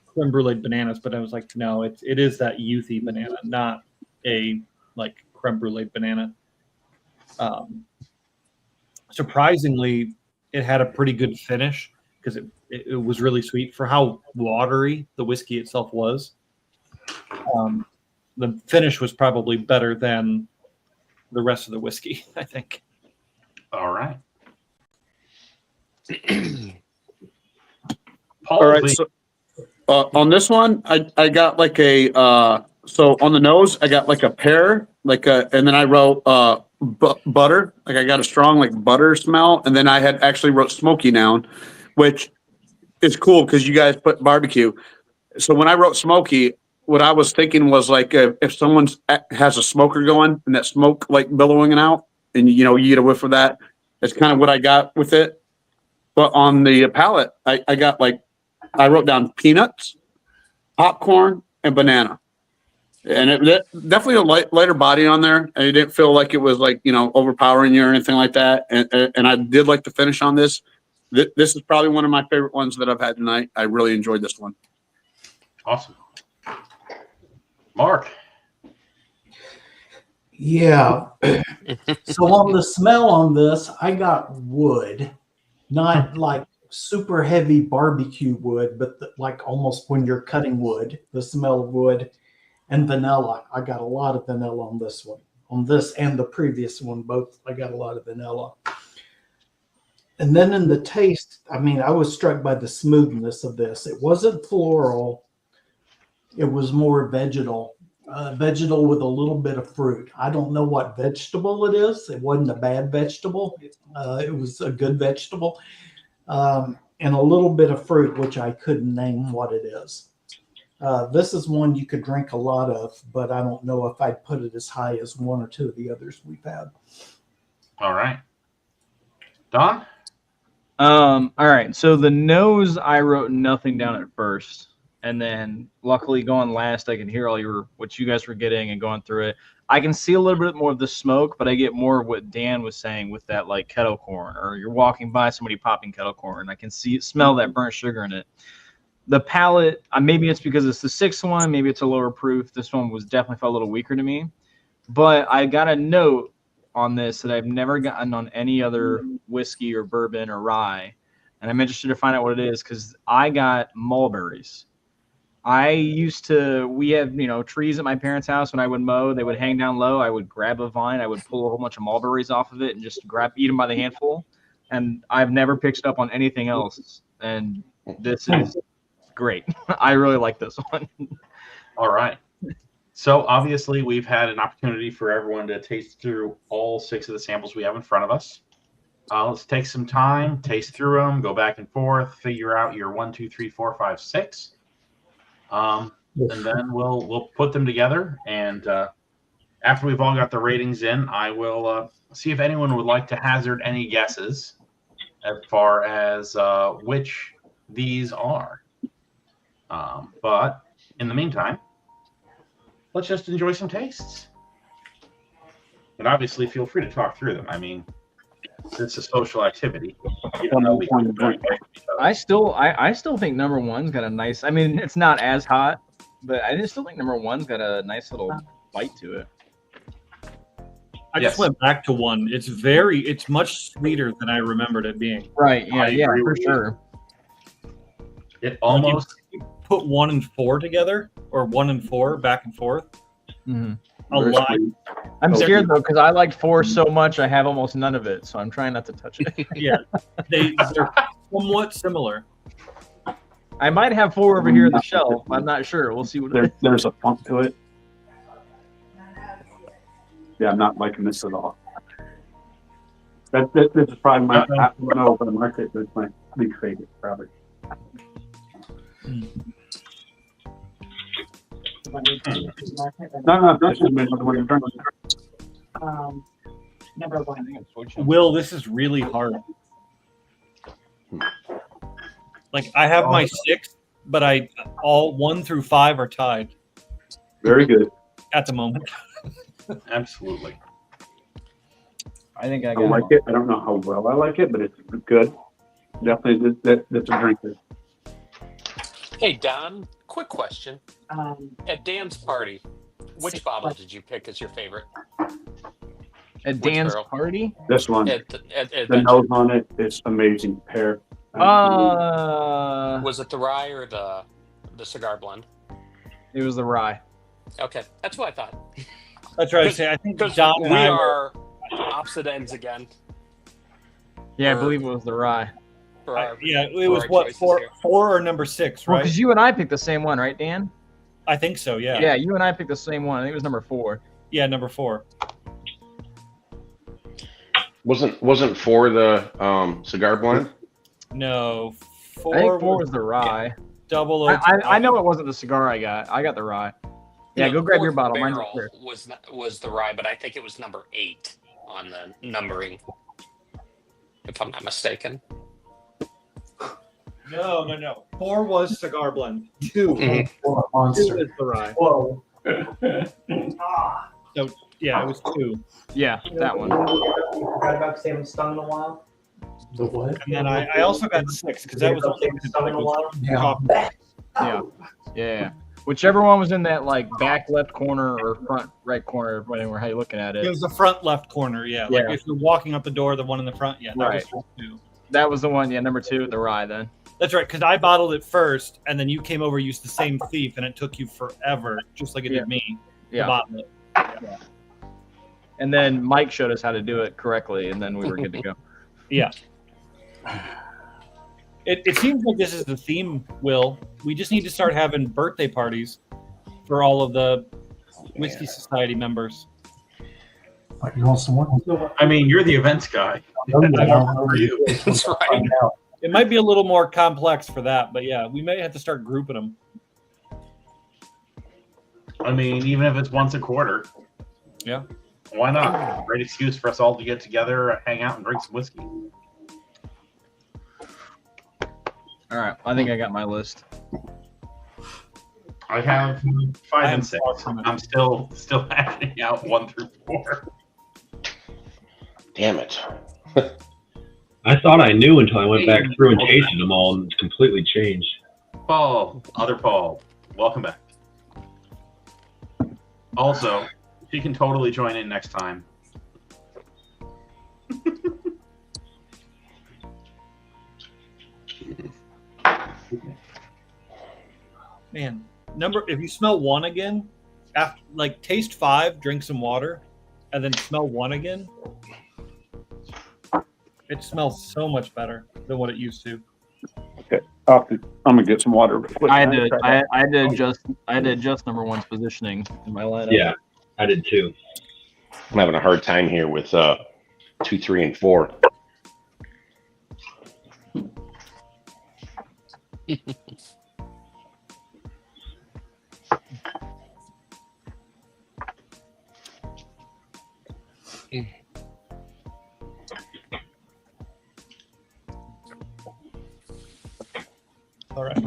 creme brulee bananas, but I was like, no, it is that youthy banana, not a like creme brulee banana. Surprisingly, it had a pretty good finish because it was really sweet for how watery the whiskey itself was. The finish was probably better than the rest of the whiskey, I think. All right. All right. So, on this one, I got like a so on the nose, I got like a pear, and then I wrote butter. Like I got a strong like butter smell, and then I had actually wrote smoky down, which is cool because you guys put barbecue. So when I wrote smoky, what I was thinking was like if someone has a smoker going and that smoke like billowing out, and you get a whiff of that. That's kind of what I got with it. But on the palate, I got like I wrote down peanuts, popcorn, and banana. And it definitely a lighter body on there, and it didn't feel like it was like overpowering you or anything like that. And I did like the finish on this. This is probably one of my favorite ones that I've had tonight. I really enjoyed this one. Awesome, Mark. Yeah. So on the smell on this, I got wood, not like super heavy barbecue wood, but like almost when you're cutting wood, the smell of wood. And vanilla. I got a lot of vanilla on this one. On this and the previous one, both, I got a lot of vanilla. And then in the taste, I mean, I was struck by the smoothness of this. It wasn't floral. It was more vegetal with a little bit of fruit. I don't know what vegetable it is. It wasn't a bad vegetable. It was a good vegetable. And a little bit of fruit, which I couldn't name what it is. This is one you could drink a lot of, but I don't know if I'd put it as high as one or two of the others we've had. All right. Don? All right. So the nose, I wrote nothing down at first. And then luckily going last, I can hear what you guys were getting and going through it. I can see a little bit more of the smoke, but I get more of what Dan was saying with that like kettle corn, or you're walking by somebody popping kettle corn. I can smell that burnt sugar in it. The palate, maybe it's because it's the sixth one, maybe it's a lower proof. This one was definitely felt a little weaker to me. But I got a note on this that I've never gotten on any other whiskey or bourbon or rye. And I'm interested to find out what it is because I got mulberries. We have, trees at my parents' house. When I would mow, they would hang down low. I would grab a vine. I would pull a whole bunch of mulberries off of it and just eat them by the handful. And I've never picked it up on anything else. And this is great. I really like this one. All right. So obviously we've had an opportunity for everyone to taste through all 6 of the samples we have in front of us. Let's take some time, taste through them, go back and forth, figure out your 1, 2, 3, 4, 5, 6. And then we'll put them together. And after we've all got the ratings in, I will see if anyone would like to hazard any guesses as far as which these are. But in the meantime, let's just enjoy some tastes. And obviously, feel free to talk through them. I mean, it's a social activity. Even though we can I still think number one's got a nice. I mean, it's not as hot, but I just still think number one's got a nice little bite to it. I just went back to 1. It's much sweeter than I remembered it being. Right. Yeah, for sure. It almost put 1 and 4 together, or 1 and 4 back and forth. Mm-hmm. A lot. I'm scared though because I liked 4 so much. I have almost none of it, so I'm trying not to touch it. Yeah, they're somewhat similar. I might have 4 over here on the shelf. I'm not sure. We'll see what it is. There's a funk to it. Yeah, I'm not liking this at all. This is probably my, I don't know, but the market is my least favorite, probably. No, this is the one you're drinking. Number 1. Will, this is really hard. Like I have my 6, but all 1 through 5 are tied Very good. at the moment. absolutely. I think I I got like it. I don't know how well I like it, but it's good. Definitely, that's a drinker. Hey, Don, quick question. At Dan's party, which bottle did you pick as your favorite? At Dan's barrel? party. This one, At the nose on it, it's amazing. Pear. Was it the rye or the cigar blend? It was the rye. Okay, that's what I thought. That's right. I think Because John we and I are opposite ends again. Yeah, I Or- believe it was the rye. For our, yeah, it for was our what choices 4 here. or number 6, Well, right? because you and I picked the same one, right, Dan? I think so. Yeah. Yeah, you and I picked the same one. I think it was number 4. Yeah, number 4. Wasn't 4 the cigar blend? No, 4. I think 4 was the rye. double. I know it wasn't the cigar I got. I got the rye. Yeah, No, go the grab your fourth bottle. Mine's up barrel here. was the rye, but I think it was number 8 on the numbering, if I'm not mistaken. No. 4 was cigar blend. 2. Mhm. 4 2 monster. is the rye. Whoa. So yeah, it was 2. Yeah, that one. Forgot about because they haven't stung in a while. The what? And then I also got 6 because that was They haven't stung in a while. Yeah. Yeah. Whichever one was in that like back left corner or front right corner, whatever how you looking at It it. was the front left corner. Yeah. Like Yeah. if you're walking up the door, the one in the front. Yeah, that was 2. That was the one. Yeah, number 2, the rye. Then. That's right, because I bottled it first, and then you came over, used the same thief, and it took you forever, just like it did me, to Yeah. bottle it. And then Mike showed us how to do it correctly, and then we were good to go. Yeah. It seems like this is the theme, Will. We just need to start having birthday parties for all of the Whiskey Society members. You want some more? I mean, you're the events guy. For you. That's right. It might be a little more complex for that, but yeah, we may have to start grouping them. I mean, even if it's once a quarter. Yeah. Why not? Great excuse for us all to get together, hang out, and drink some whiskey. All right, I think I got my list. I have 5 I am and 6. far from it. I'm still hashing out 1 through 4. Damn it. I thought I knew until I went back through and tasted them all, and it's completely changed. Paul, other Paul, welcome back. Also, he can totally join in next time. Man, if you smell 1 again, after like taste 5, drink some water, and then smell 1 again. It smells so much better than what it used to. Okay, I'm gonna get some water. real quick. I had to adjust number 1's positioning in my lineup. Yeah, I did too. I'm having a hard time here with 2, 3, and 4. All right.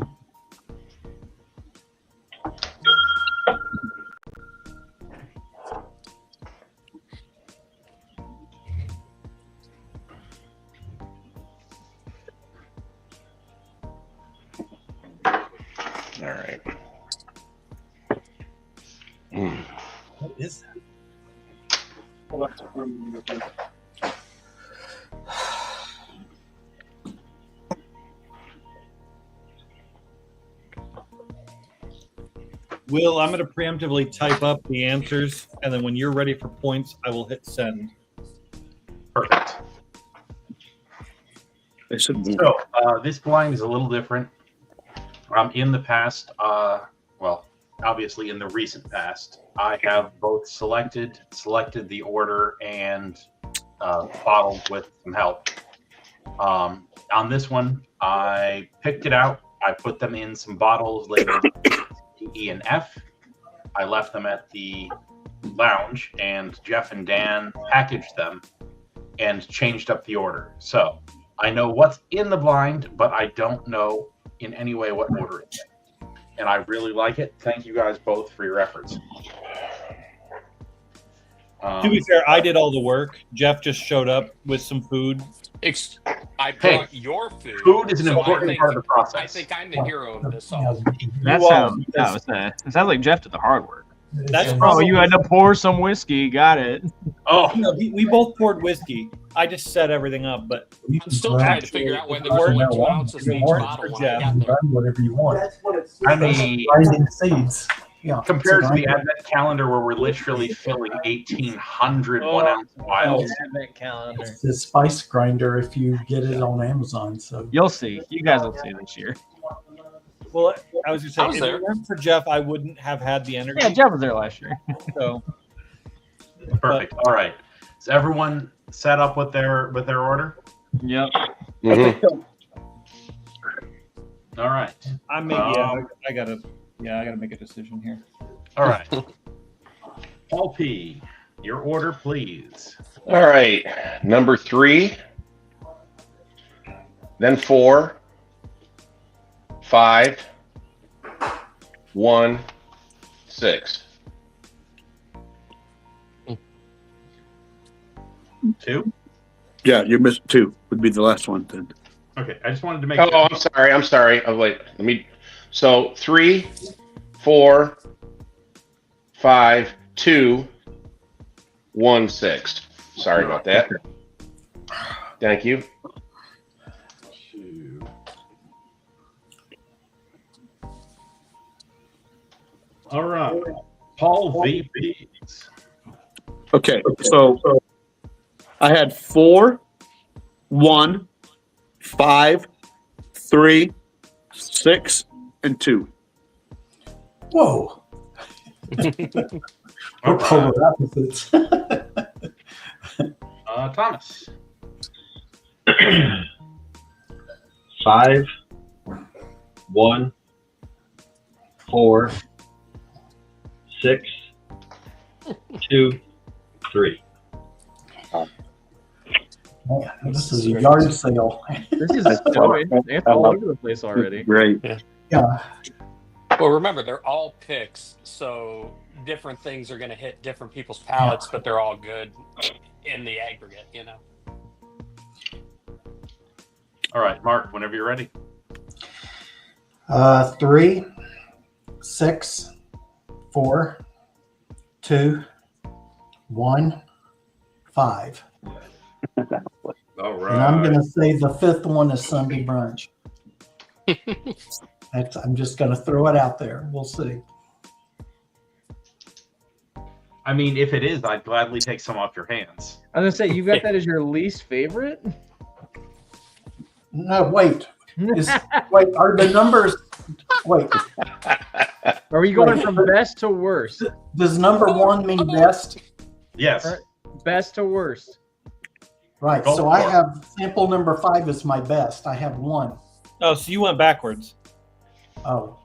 All right. What is that? Will, I'm going to preemptively type up the answers, and then when you're ready for points, I will hit send. Perfect. So this blind is a little different. In the past, well, obviously in the recent past, I have both selected the order and bottled with some help. On this one, I picked it out. I put them in some bottles labeled E and F. I left them at the lounge, and Jeff and Dan packaged them and changed up the order. So I know what's in the blind, but I don't know in any way what order it's in. And I really like it. Thank you guys both for your efforts. To be fair, I did all the work. Jeff just showed up with some food. I brought your food. Food is an important part of the process. I think I'm the hero of this all. That sounds like Jeff did the hard work. That's probably you had to pour some whiskey. Got it. Oh, no, we both poured whiskey. I just set everything up, but I'm still trying to figure out whether there's only 2 ounces in each bottle. When I got there. Whatever you want. I mean, Grinding seeds. Yeah. compared to the Advent calendar where we're literally filling 1,800 1-ounce vials. Advent calendar. It's a spice grinder if you get it on Amazon. So You'll see. You guys will see this year. well, I was just I saying, was if there. it weren't for Jeff, I wouldn't have had the energy. Yeah, Jeff was there last year. So Perfect. All right. Is everyone set up with their order? Yep. Mhm. All right. I gotta make a decision here. All right. Paul P., your order, please. All right. Number 3, then 4, 5, 1, 6. 2. Yeah, you missed 2. Would be the last one then. Okay. I just wanted to make Oh, sure. I'm sorry. Oh, wait. So 3, 4, 5, 2, 1, 6. Sorry about that. Thank you. 2. All right. Paul VPs. Okay, so I had 4, 1, 5, 3, 6, and 2. whoa. All We're right. polar opposites. Thomas. 5, 1, 4, 6, 2, 3. Man, this is a yard sale. This is a story. It's all over the place already. Great. Yeah. Well, remember, they're all picks, so different things are going to hit different people's palates, but they're all good in the aggregate, you know. All right, Mark, whenever you're ready. 3, 6, 4, 2, 1, 5. All And I'm right. going to say the 5th one is Sunday brunch. I'm just going to throw it out there. We'll see. I mean, if it is, I'd gladly take some off your hands. I was gonna say you got that as your least favorite. No, wait. Wait, are the numbers? Wait. Are we going from best to worst? Does number one mean best? Yes. All right, best to worst. Right. Go So for I it. have sample number 5 is my best. I have 1. Oh, so you went backwards. Oh,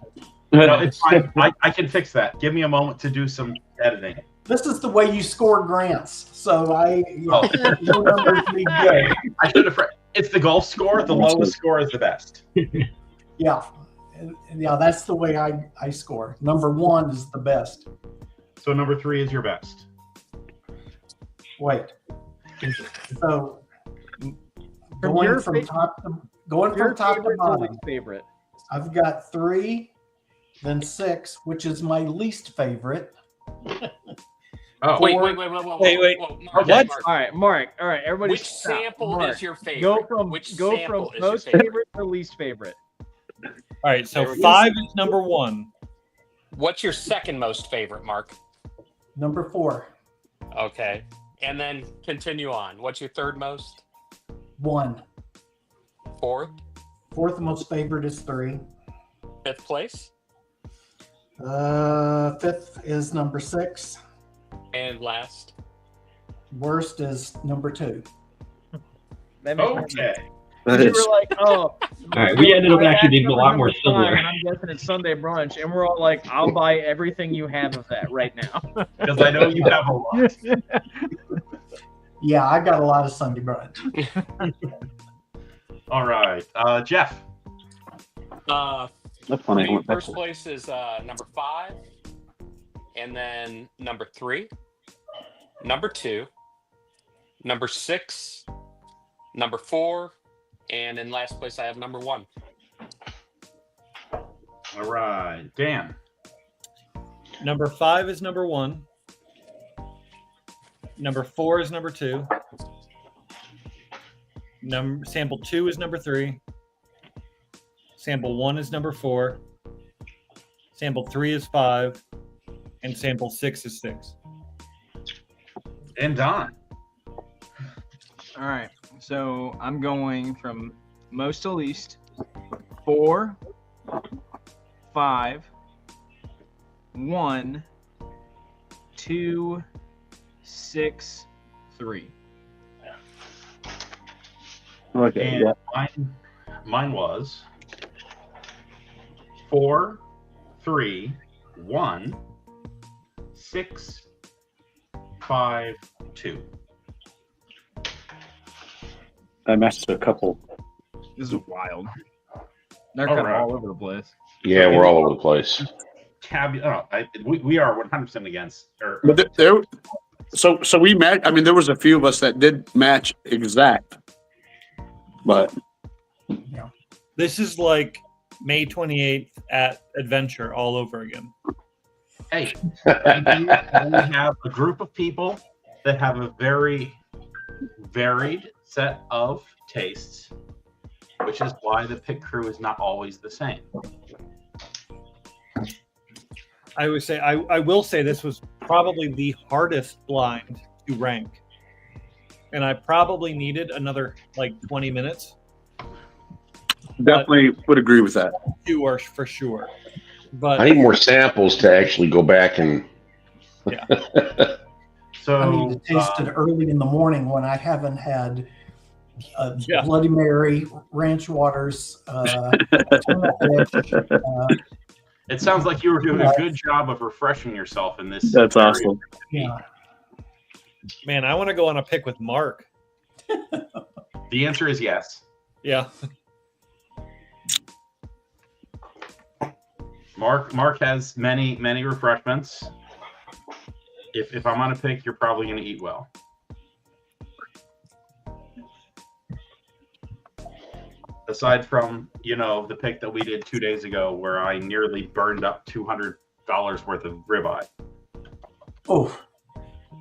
No, it's fine. I can fix that. Give me a moment to do some editing. this is the way you score grants. So Oh. your numbers be good. I should have. It's the golf score. The lowest score is the best. Yeah. Yeah, that's the way I score. Number 1 is the best. So number 3 is your best. Wait. So From going your from fa- top to Your top to favorite to bottom, least favorite. I've got 3, then 6, which is my least favorite. Oh, Wait, Or- wait. Wait. Whoa, What? Mark. All right, Mark. All right, everybody. Which stop. sample Mark, is your favorite? Go from Which go sample from is your most favorite? favorite to least favorite. All right, so There we go. 5 is number 1. What's your second most favorite, Mark? Number 4, Okay. And then continue on. What's your third most? 1. Fourth? 4th most favorite is 3. Fifth place? 5th is number 6. And last? Worst is number 2. That makes sense. okay. You were like, oh. All right, we ended up actually being a lot more Number similar. 5, and I'm guessing it's Sunday brunch, and we're all like, I'll buy everything you have of that right now. Because I know you have a lot. Yeah, I got a lot of Sunday brunch. All right, Jeff. That's For funny. I me, went back first to- place is number 5. And then number 3. Number 2. Number 6. Number 4. And in last place, I have number 1. All right, Dan. Number 5 is number 1. Number 4 is number 2. Sample 2 is number 3. Sample 1 is number 4. Sample 3 is 5. And sample 6 is 6. And Don. All right. So I'm going from most to least. 4, 5, 1, 2, 6, 3. Okay. And Yeah. mine was 4, 3, 1, 6, 5, 2. I matched a couple. This is wild. They're All kind right. of all over the place. Yeah, we're all over the place. We are 100% against. But so we matched. I mean, there was a few of us that did match exact, but This is like May 28th at Adventure all over again. Hey, we have a group of people that have a very varied set of tastes, which is why the pick crew is not always the same. I will say this was probably the hardest blind to rank. And I probably needed another like 20 minutes. definitely would agree with that. 2 are for sure. But I need more samples to actually go back and. Yeah. So I need to taste it early in the morning when I haven't had Yeah. Bloody Mary, Ranch Waters, tuna fish, it sounds like you were doing a good job of refreshing yourself in this. That's area. awesome. yeah. man, I want to go on a pick with Mark. The answer is yes. Yeah. Mark has many refreshments. If I'm on a pick, you're probably going to eat well. Aside from the pick that we did 2 days ago, where I nearly burned up $200 worth of ribeye. Oh,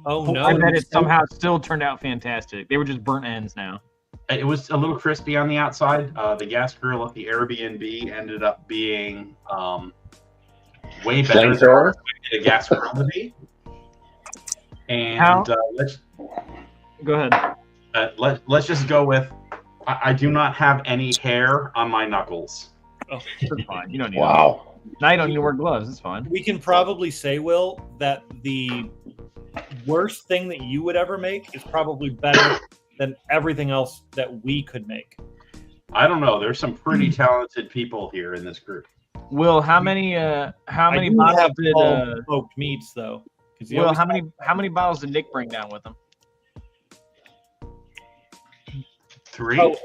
Oh no. I bet it somehow still turned out fantastic. They were just burnt ends now. It was a little crispy on the outside. The gas grill at the Airbnb ended up being way better than I expected a gas grill to be. And go ahead. Let's just go with I do not have any hair on my knuckles. Oh, that's fine. You don't need Wow. Now you don't need to wear gloves. It's fine. We can probably say, Will, that the worst thing that you would ever make is probably better than everything else that we could make. I don't know. There's some pretty talented people here in this group. Will, how many bottles have did smoked meats though? Will, how many bottles did Nick bring down with him? 3. Oh,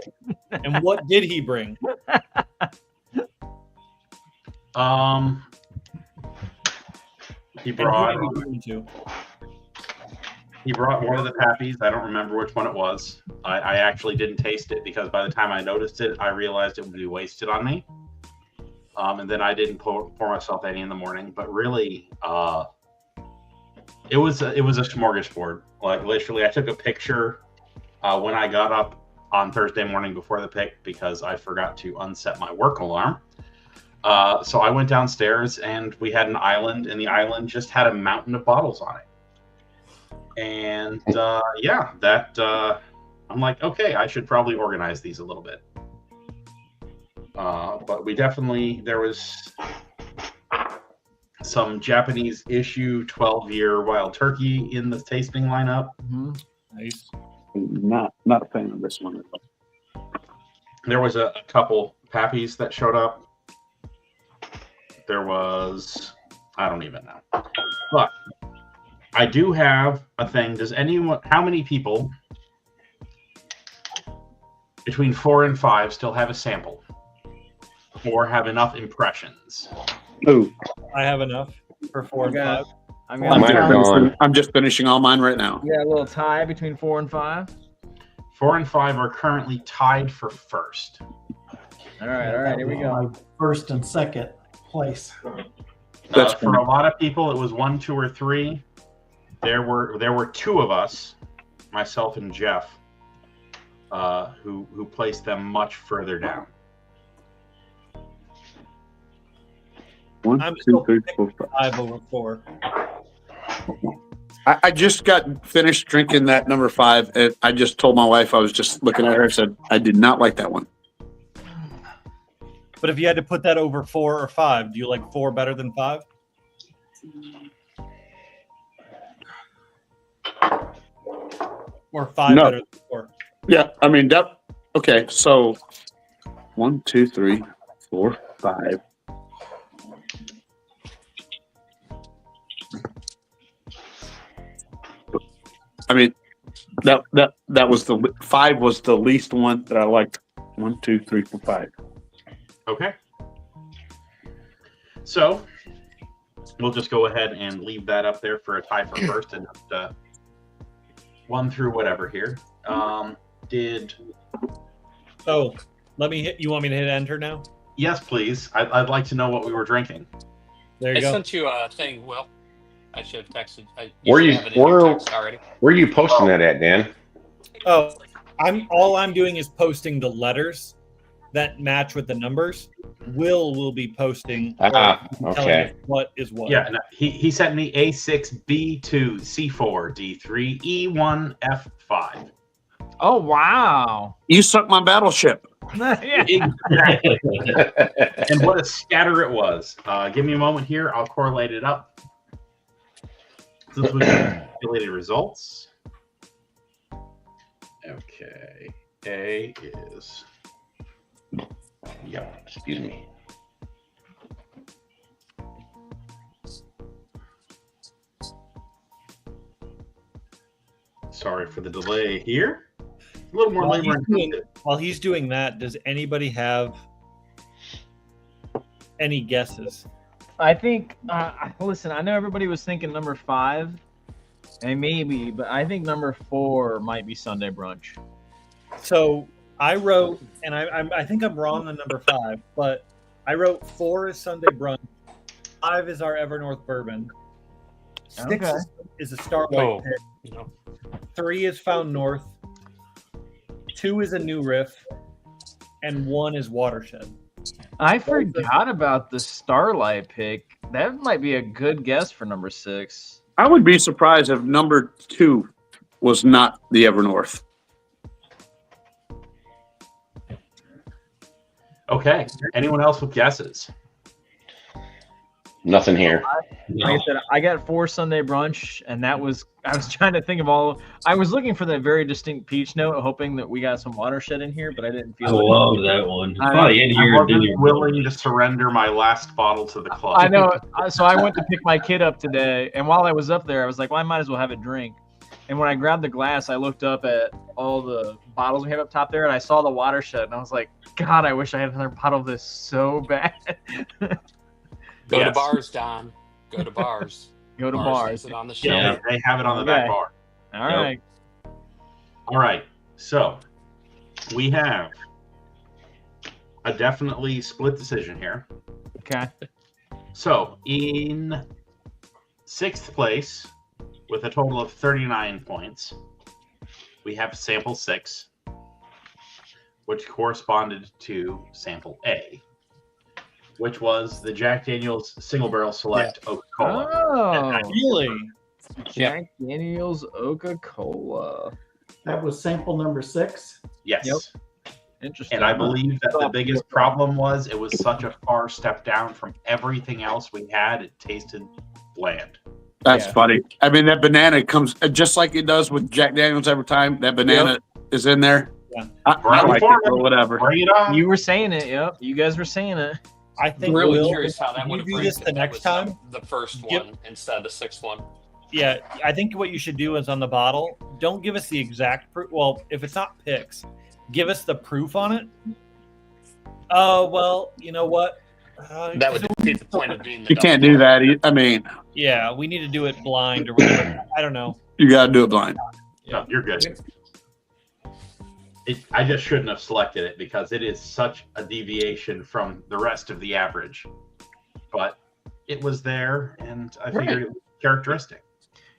and what did he bring? He brought one of the Pappies. I don't remember which one it was. I actually didn't taste it because by the time I noticed it, I realized it would be wasted on me. And then I didn't pour myself any in the morning. But really, it was a smorgasbord. Like literally, I took a picture when I got up on Thursday morning before the pick because I forgot to unset my work alarm. So I went downstairs and we had an island, and the island just had a mountain of bottles on it. And I'm like, okay, I should probably organize these a little bit. But there was some Japanese issue 12-year wild turkey in the tasting lineup. Mm-hmm. Nice. Not a fan of this one. There was a couple Pappies that showed up. There was, I don't even know. But I do have a thing. How many people between 4 and 5 still have a sample or have enough impressions? Ooh. I have enough for 4 and 5. I'm just finishing all mine right now. Yeah, a little tie between 4 and 5. 4 and 5 are currently tied for first. All right, here we go. First and second place. For a lot of people, it was 1, 2, or 3. There were 2 of us, myself and Jeff, who placed them much further down. 1, 2, 3, 4, 5 over 4. I just got finished drinking that number 5, and I just told my wife, I was just looking at her and said, I did not like that one. But if you had to put that over 4 or 5, do you like 4 better than 5? Or 5 No. better than 4? Yeah, I mean, okay, so 1, 2, 3, 4, 5. I mean, that was the 5 was the least one that I liked. 1, 2, 3, 4, 5. Okay. So we'll just go ahead and leave that up there for a tie for first and just, 1 through whatever here. Let me hit. You want me to hit enter now? Yes, please. I'd like to know what we were drinking. There you I go. sent you a thing, Will. I should have texted. Where already. Where are you posting that at, Dan? Oh, I'm doing is posting the letters that match with the numbers. Will be posting telling okay. us what is what. Yeah, and he sent me A6, B2, C4, D3, E1, F5. Oh wow! You sunk my battleship. Yeah. Exactly. And what a scatter it was. Give me a moment here. I'll correlate it up. Since we have calculated results. Okay. A is. Yep. Excuse me. Sorry for the delay here. A little more labor. While he's doing that, does anybody have any guesses? I think. Listen, I know everybody was thinking number 5, and maybe, but I think number 4 might be Sunday brunch. So I wrote, and I think I'm wrong on number 5, but I wrote 4 is Sunday brunch, 5 is our Evernorth bourbon, 6 is a Starlight Pick, 3 is Found North, 2 is a new riff, and 1 is watershed. I forgot about the Starlight pick. That might be a good guess for number 6. I would be surprised if number 2 was not the Evernorth. Okay. Anyone else with guesses? Nothing here. Like I said, I got 4 Sunday brunch, and I was trying to think of all. I was looking for that very distinct peach note, hoping that we got some watershed in here, but I didn't I feel it. love that one. It's I probably in I here. wasn't willing to surrender my last bottle to the club. I know. So I went to pick my kid up today, and while I was up there, I was like, well, I might as well have a drink. And when I grabbed the glass, I looked up at all the bottles we have up top there, and I saw the watershed, and I was like, God, I wish I had another bottle of this so bad. Go to Yes. bars, Don. Go to bars. Go to has bars. it on the Yeah, shelf. they have it on the back Okay. bar. All right. All right. So we have a definitely split decision here. Okay. So in 6th place, with a total of 39 points, we have sample 6, which corresponded to sample A, which was the Jack Daniel's Single Barrel Select Coca-Cola. Oh, Really? Jack Daniel's Coca-Cola. That was sample number 6. Yes. Yep. Interesting. And I believe that the biggest problem was it was such a far step down from everything else we had. It tasted bland. That's Yeah. funny. I mean, that banana comes just like it does with Jack Daniels every time. That banana is in there. Yeah. I like it or whatever. Bring it on. You were saying it. Yep. You guys were saying it. I think Really Will, curious how that if would you have do ranked this if the that next was time. the first Yep. one instead of the 6th one. Yeah, I think what you should do is on the bottle, don't give us the exact proof. Well, if it's not picks, give us the proof on it. Oh, well, you know what? That would defeat the point of being the You can't do that. I mean, Yeah, we need to do it blind or whatever. I don't know. you got to do it blind. No, you're good. I just shouldn't have selected it because it is such a deviation from the rest of the average. But it was there, and I figured it was characteristic.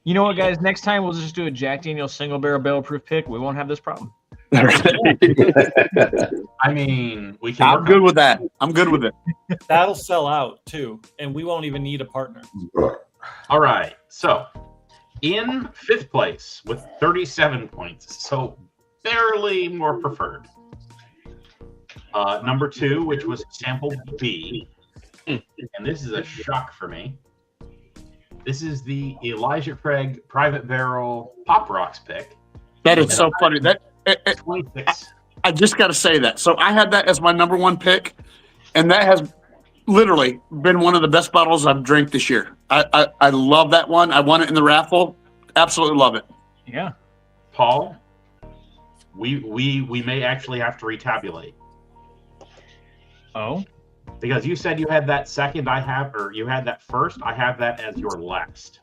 You know what, guys? Next time we'll just do a Jack Daniel's single barrel proof pick. We won't have this problem. I mean, we can. I'm good with that. I'm good with it. That'll sell out too, and we won't even need a partner. All right. So, in 5th place with 37 points, so barely more preferred. Number 2, which was sample B, and this is a shock for me. This is the Elijah Craig Private Barrel Pop Rocks pick. That is so funny. 26. I just got to say that. So I had that as my number 1 pick, and that has literally been one of the best bottles I've drank this year. I love that one. I won it in the raffle. Absolutely love it. Yeah. Paul, we may actually have to retabulate Oh. because you said you had that second. Or you had that first. I have that as your last.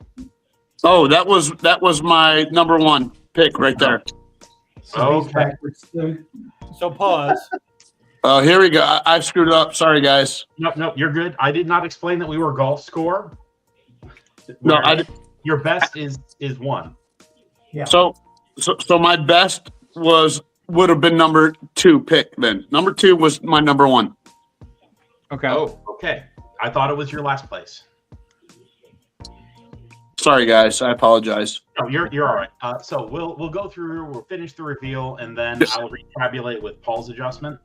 Oh, that was my number 1 pick right there. So he's Okay. backwards too. So pause. Oh, here we go. I screwed up. Sorry, guys. Nope, you're good. I did not explain that we were golf score. No, Your best is 1. So my best would have been number 2 pick then. Number 2 was my number 1. Okay. Oh, okay. I thought it was your last place. Sorry, guys. I apologize. No, you're all right. So we'll go through. We'll finish the reveal, and then I'll retabulate with Paul's adjustment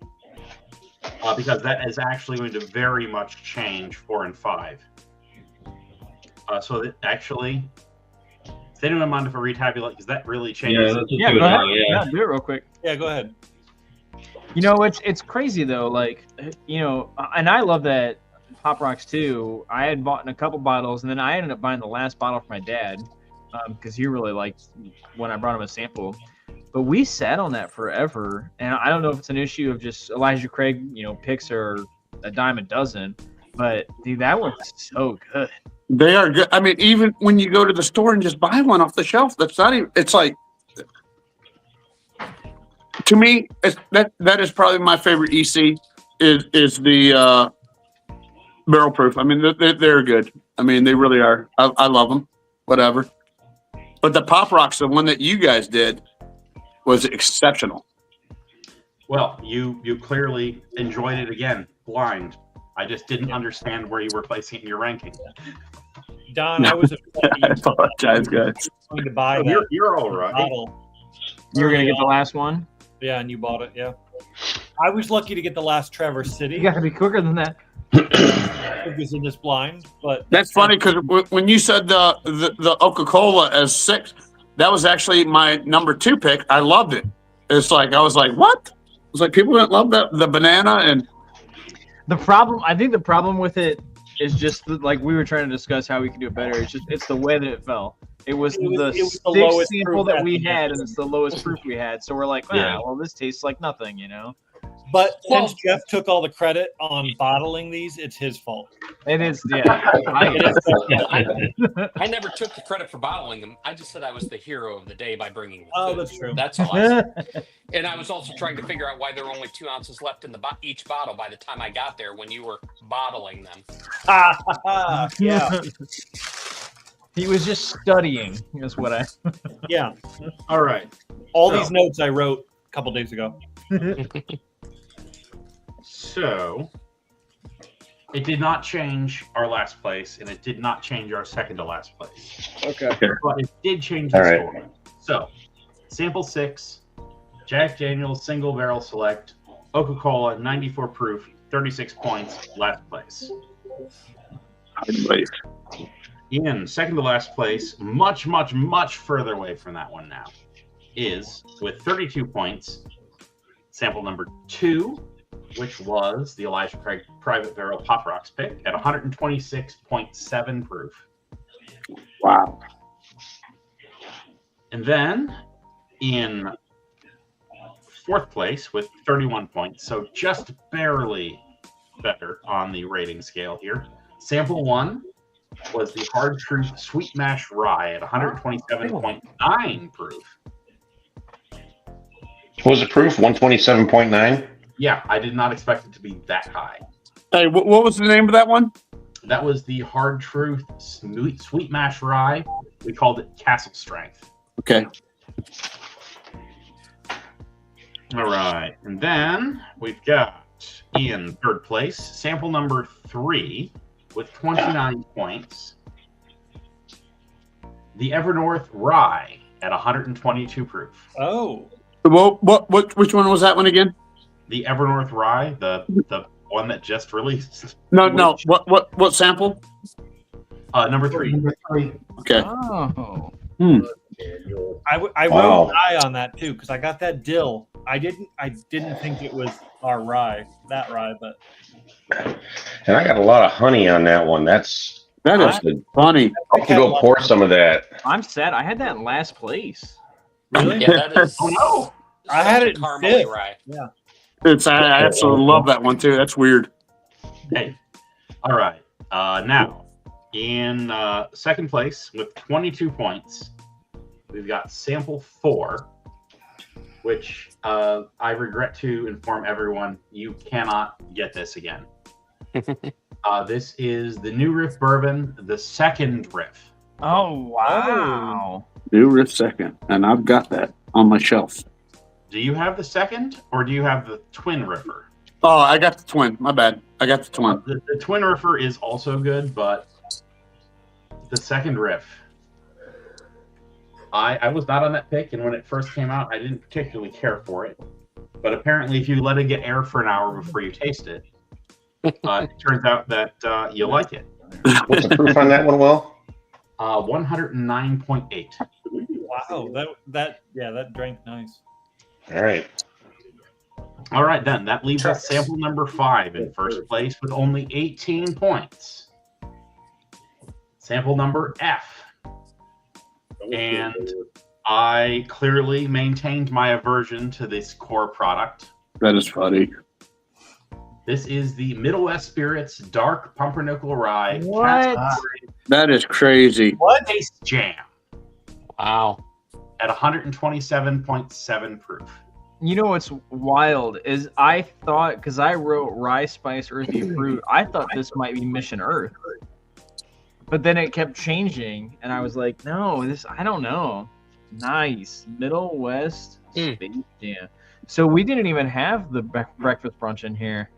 because that is actually going to very much change 4 and 5. So that actually, does anyone mind if I retabulate? Because that really Yeah, changes. let's just Yeah, do it go ahead. now. Yeah. Do it real quick. Yeah, go ahead. You know, it's crazy though. Like, you know, and I love that Pop Rocks too. I had bought a couple bottles, and then I ended up buying the last bottle for my dad because he really liked when I brought him a sample. But we sat on that forever, and I don't know if it's an issue of just Elijah Craig, you know, picks are a dime a dozen. But dude, that one's so good. They are good. I mean, even when you go to the store and just buy one off the shelf, that's not even. It's like, to me, that is probably my favorite EC. Is the barrel proof. I mean, they're good. I mean, they really are. I love them. Whatever. But the Pop Rocks, the one that you guys did, was exceptional. Well, you clearly enjoyed it again, blind. I just didn't understand where you were placing it in your ranking. Don, I was upset I apologize, guys. going to buy Oh, that you're all right. bottle. You were gonna get the last one. Yeah, and you bought it. Yeah, I was lucky to get the last Traverse City. You gotta be quicker than that. It was in this blind, but That's funny because when you said the Coca-Cola as 6, that was actually my number 2 pick. I loved it. It's like I was like, what? It's like people didn't love the banana and The problem, I think, the problem with it is just like we were trying to discuss how we could do it better. It's the way that it fell. It was the lowest sixth sample proof that at we the had, end. and it's the lowest proof we had. So we're like, Yeah. well, this tastes like nothing, you know. But Well- since Jeff took all the credit on bottling these, it's his fault. It is, yeah. I never took the credit for bottling them. I just said I was the hero of the day by bringing them. Oh, to that's true. That's all I said. And I was also trying to figure out why there were only 2 ounces left in each bottle by the time I got there when you were bottling them. Yeah, He was just studying. Is what I. yeah. All right. All So- these notes I wrote a couple days ago. So it did not change our last place, and it did not change our second to last place. Okay. But it did change the All right. score. So, sample 6, Jack Daniel's Single Barrel Select, Coca-Cola, 94 proof, 36 points, last place. In second to last place, much, much, much further away from that one now, is with 32 points, sample number 2, which was the Elijah Craig Private Barrel Pop Rocks pick at 126.7 proof. wow. And then in fourth place with 31 points, so just barely better on the rating scale here. Sample 1 was the Hard Truth Sweet Mash Rye at 127.9 proof. What was the proof? 127.9? Yeah, I did not expect it to be that high. Hey, what was the name of that one? That was the Hard Truth Sweet Mash Rye. We called it Castle Strength. Okay. All right. And then we've got in third place, sample number 3 with 29 points. The Evernorth Rye at 122 proof. Oh, Which one was that one again? The Evernorth Rye, the one that just released. No. What sample? Number 3. Number 3. Okay. Oh. I Wow. wrote rye on that too because I got that dill. I didn't think it was our rye, but And I got a lot of honey on that one. That is funny. I'll have to go pour some of that. I'm sad. I had that in last place. really, Yeah, that is. Oh, no. I had it in caramely fifth. rye. I absolutely love that one too. That's weird. Hey. All right. Now, in second place with 22 points, we've got sample 4, which I regret to inform everyone you cannot get this again. This is the New Riff Bourbon, the second riff. Oh wow. New Riff second, and I've got that on my shelf. Do you have the second, or do you have the twin riffer? Oh, I got the twin. My bad. I got the twin. The twin riffer is also good, but the second riff. I was not on that pick, and when it first came out, I didn't particularly care for it. But apparently, if you let it get air for an hour before you taste it, it turns out that you like it. What's the proof on that one, Will? 109.8. wow, that drank nice. All right. All right, then. That leaves us sample number 5 in first place with only 18 points. Sample number F. And I clearly maintained my aversion to this core product. That is funny. This is the Middle West Spirits Dark Pumpernickel Rye What? That is crazy. What Taste Jam Wow. at 127.7 proof. You know what's wild is I thought, because I wrote rye spice earthy fruit, I thought this might be Mission Earth. But then it kept changing, and I was like, no, I don't know. Nice. Middle West Space Jam. So we didn't even have the breakfast brunch in here.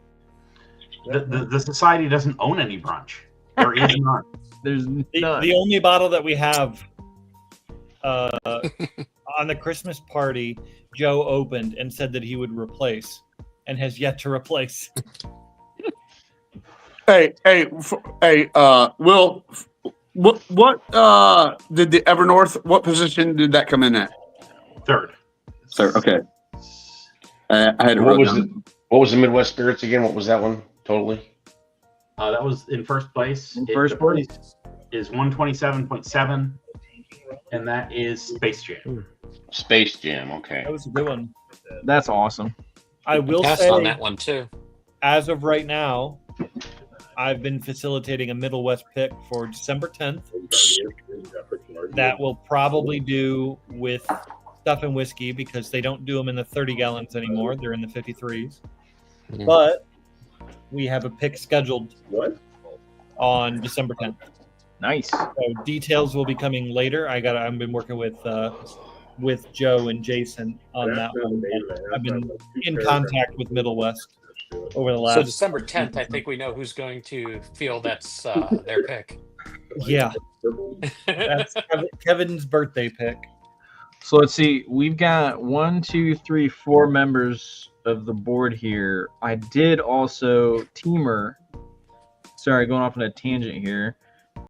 The society doesn't own any brunch. There is none. There's none. The only bottle that we have on the Christmas party, Joe opened and said that he would replace, and has yet to replace. Hey, Will, what did the Evernorth? What position did that come in at? Third. Okay. I had it What wrote was down. What was the Midwest Spirits again? What was that one totally? That was in first place. First place is 127.7, and that is Space Jam. Space Jam. Okay. That was a good one. That's awesome. I will Passed say, on that one too. as of right now, I've been facilitating a Middle West pick for December 10th. That will probably do with stuff and whiskey because they don't do them in the 30 gallons anymore. They're in the 53s. Mhm. But we have a pick scheduled on December 10th. Nice. So details will be coming later. I've been working with Joe and Jason on that one. I've been in contact with Middle West over the last. So December 10th, I think we know who's going to feel that's their pick. Yeah, that's Kevin's birthday pick. So let's see. We've got 1, 2, 3, 4 members of the board here. I did also Teamer. Sorry, going off on a tangent here.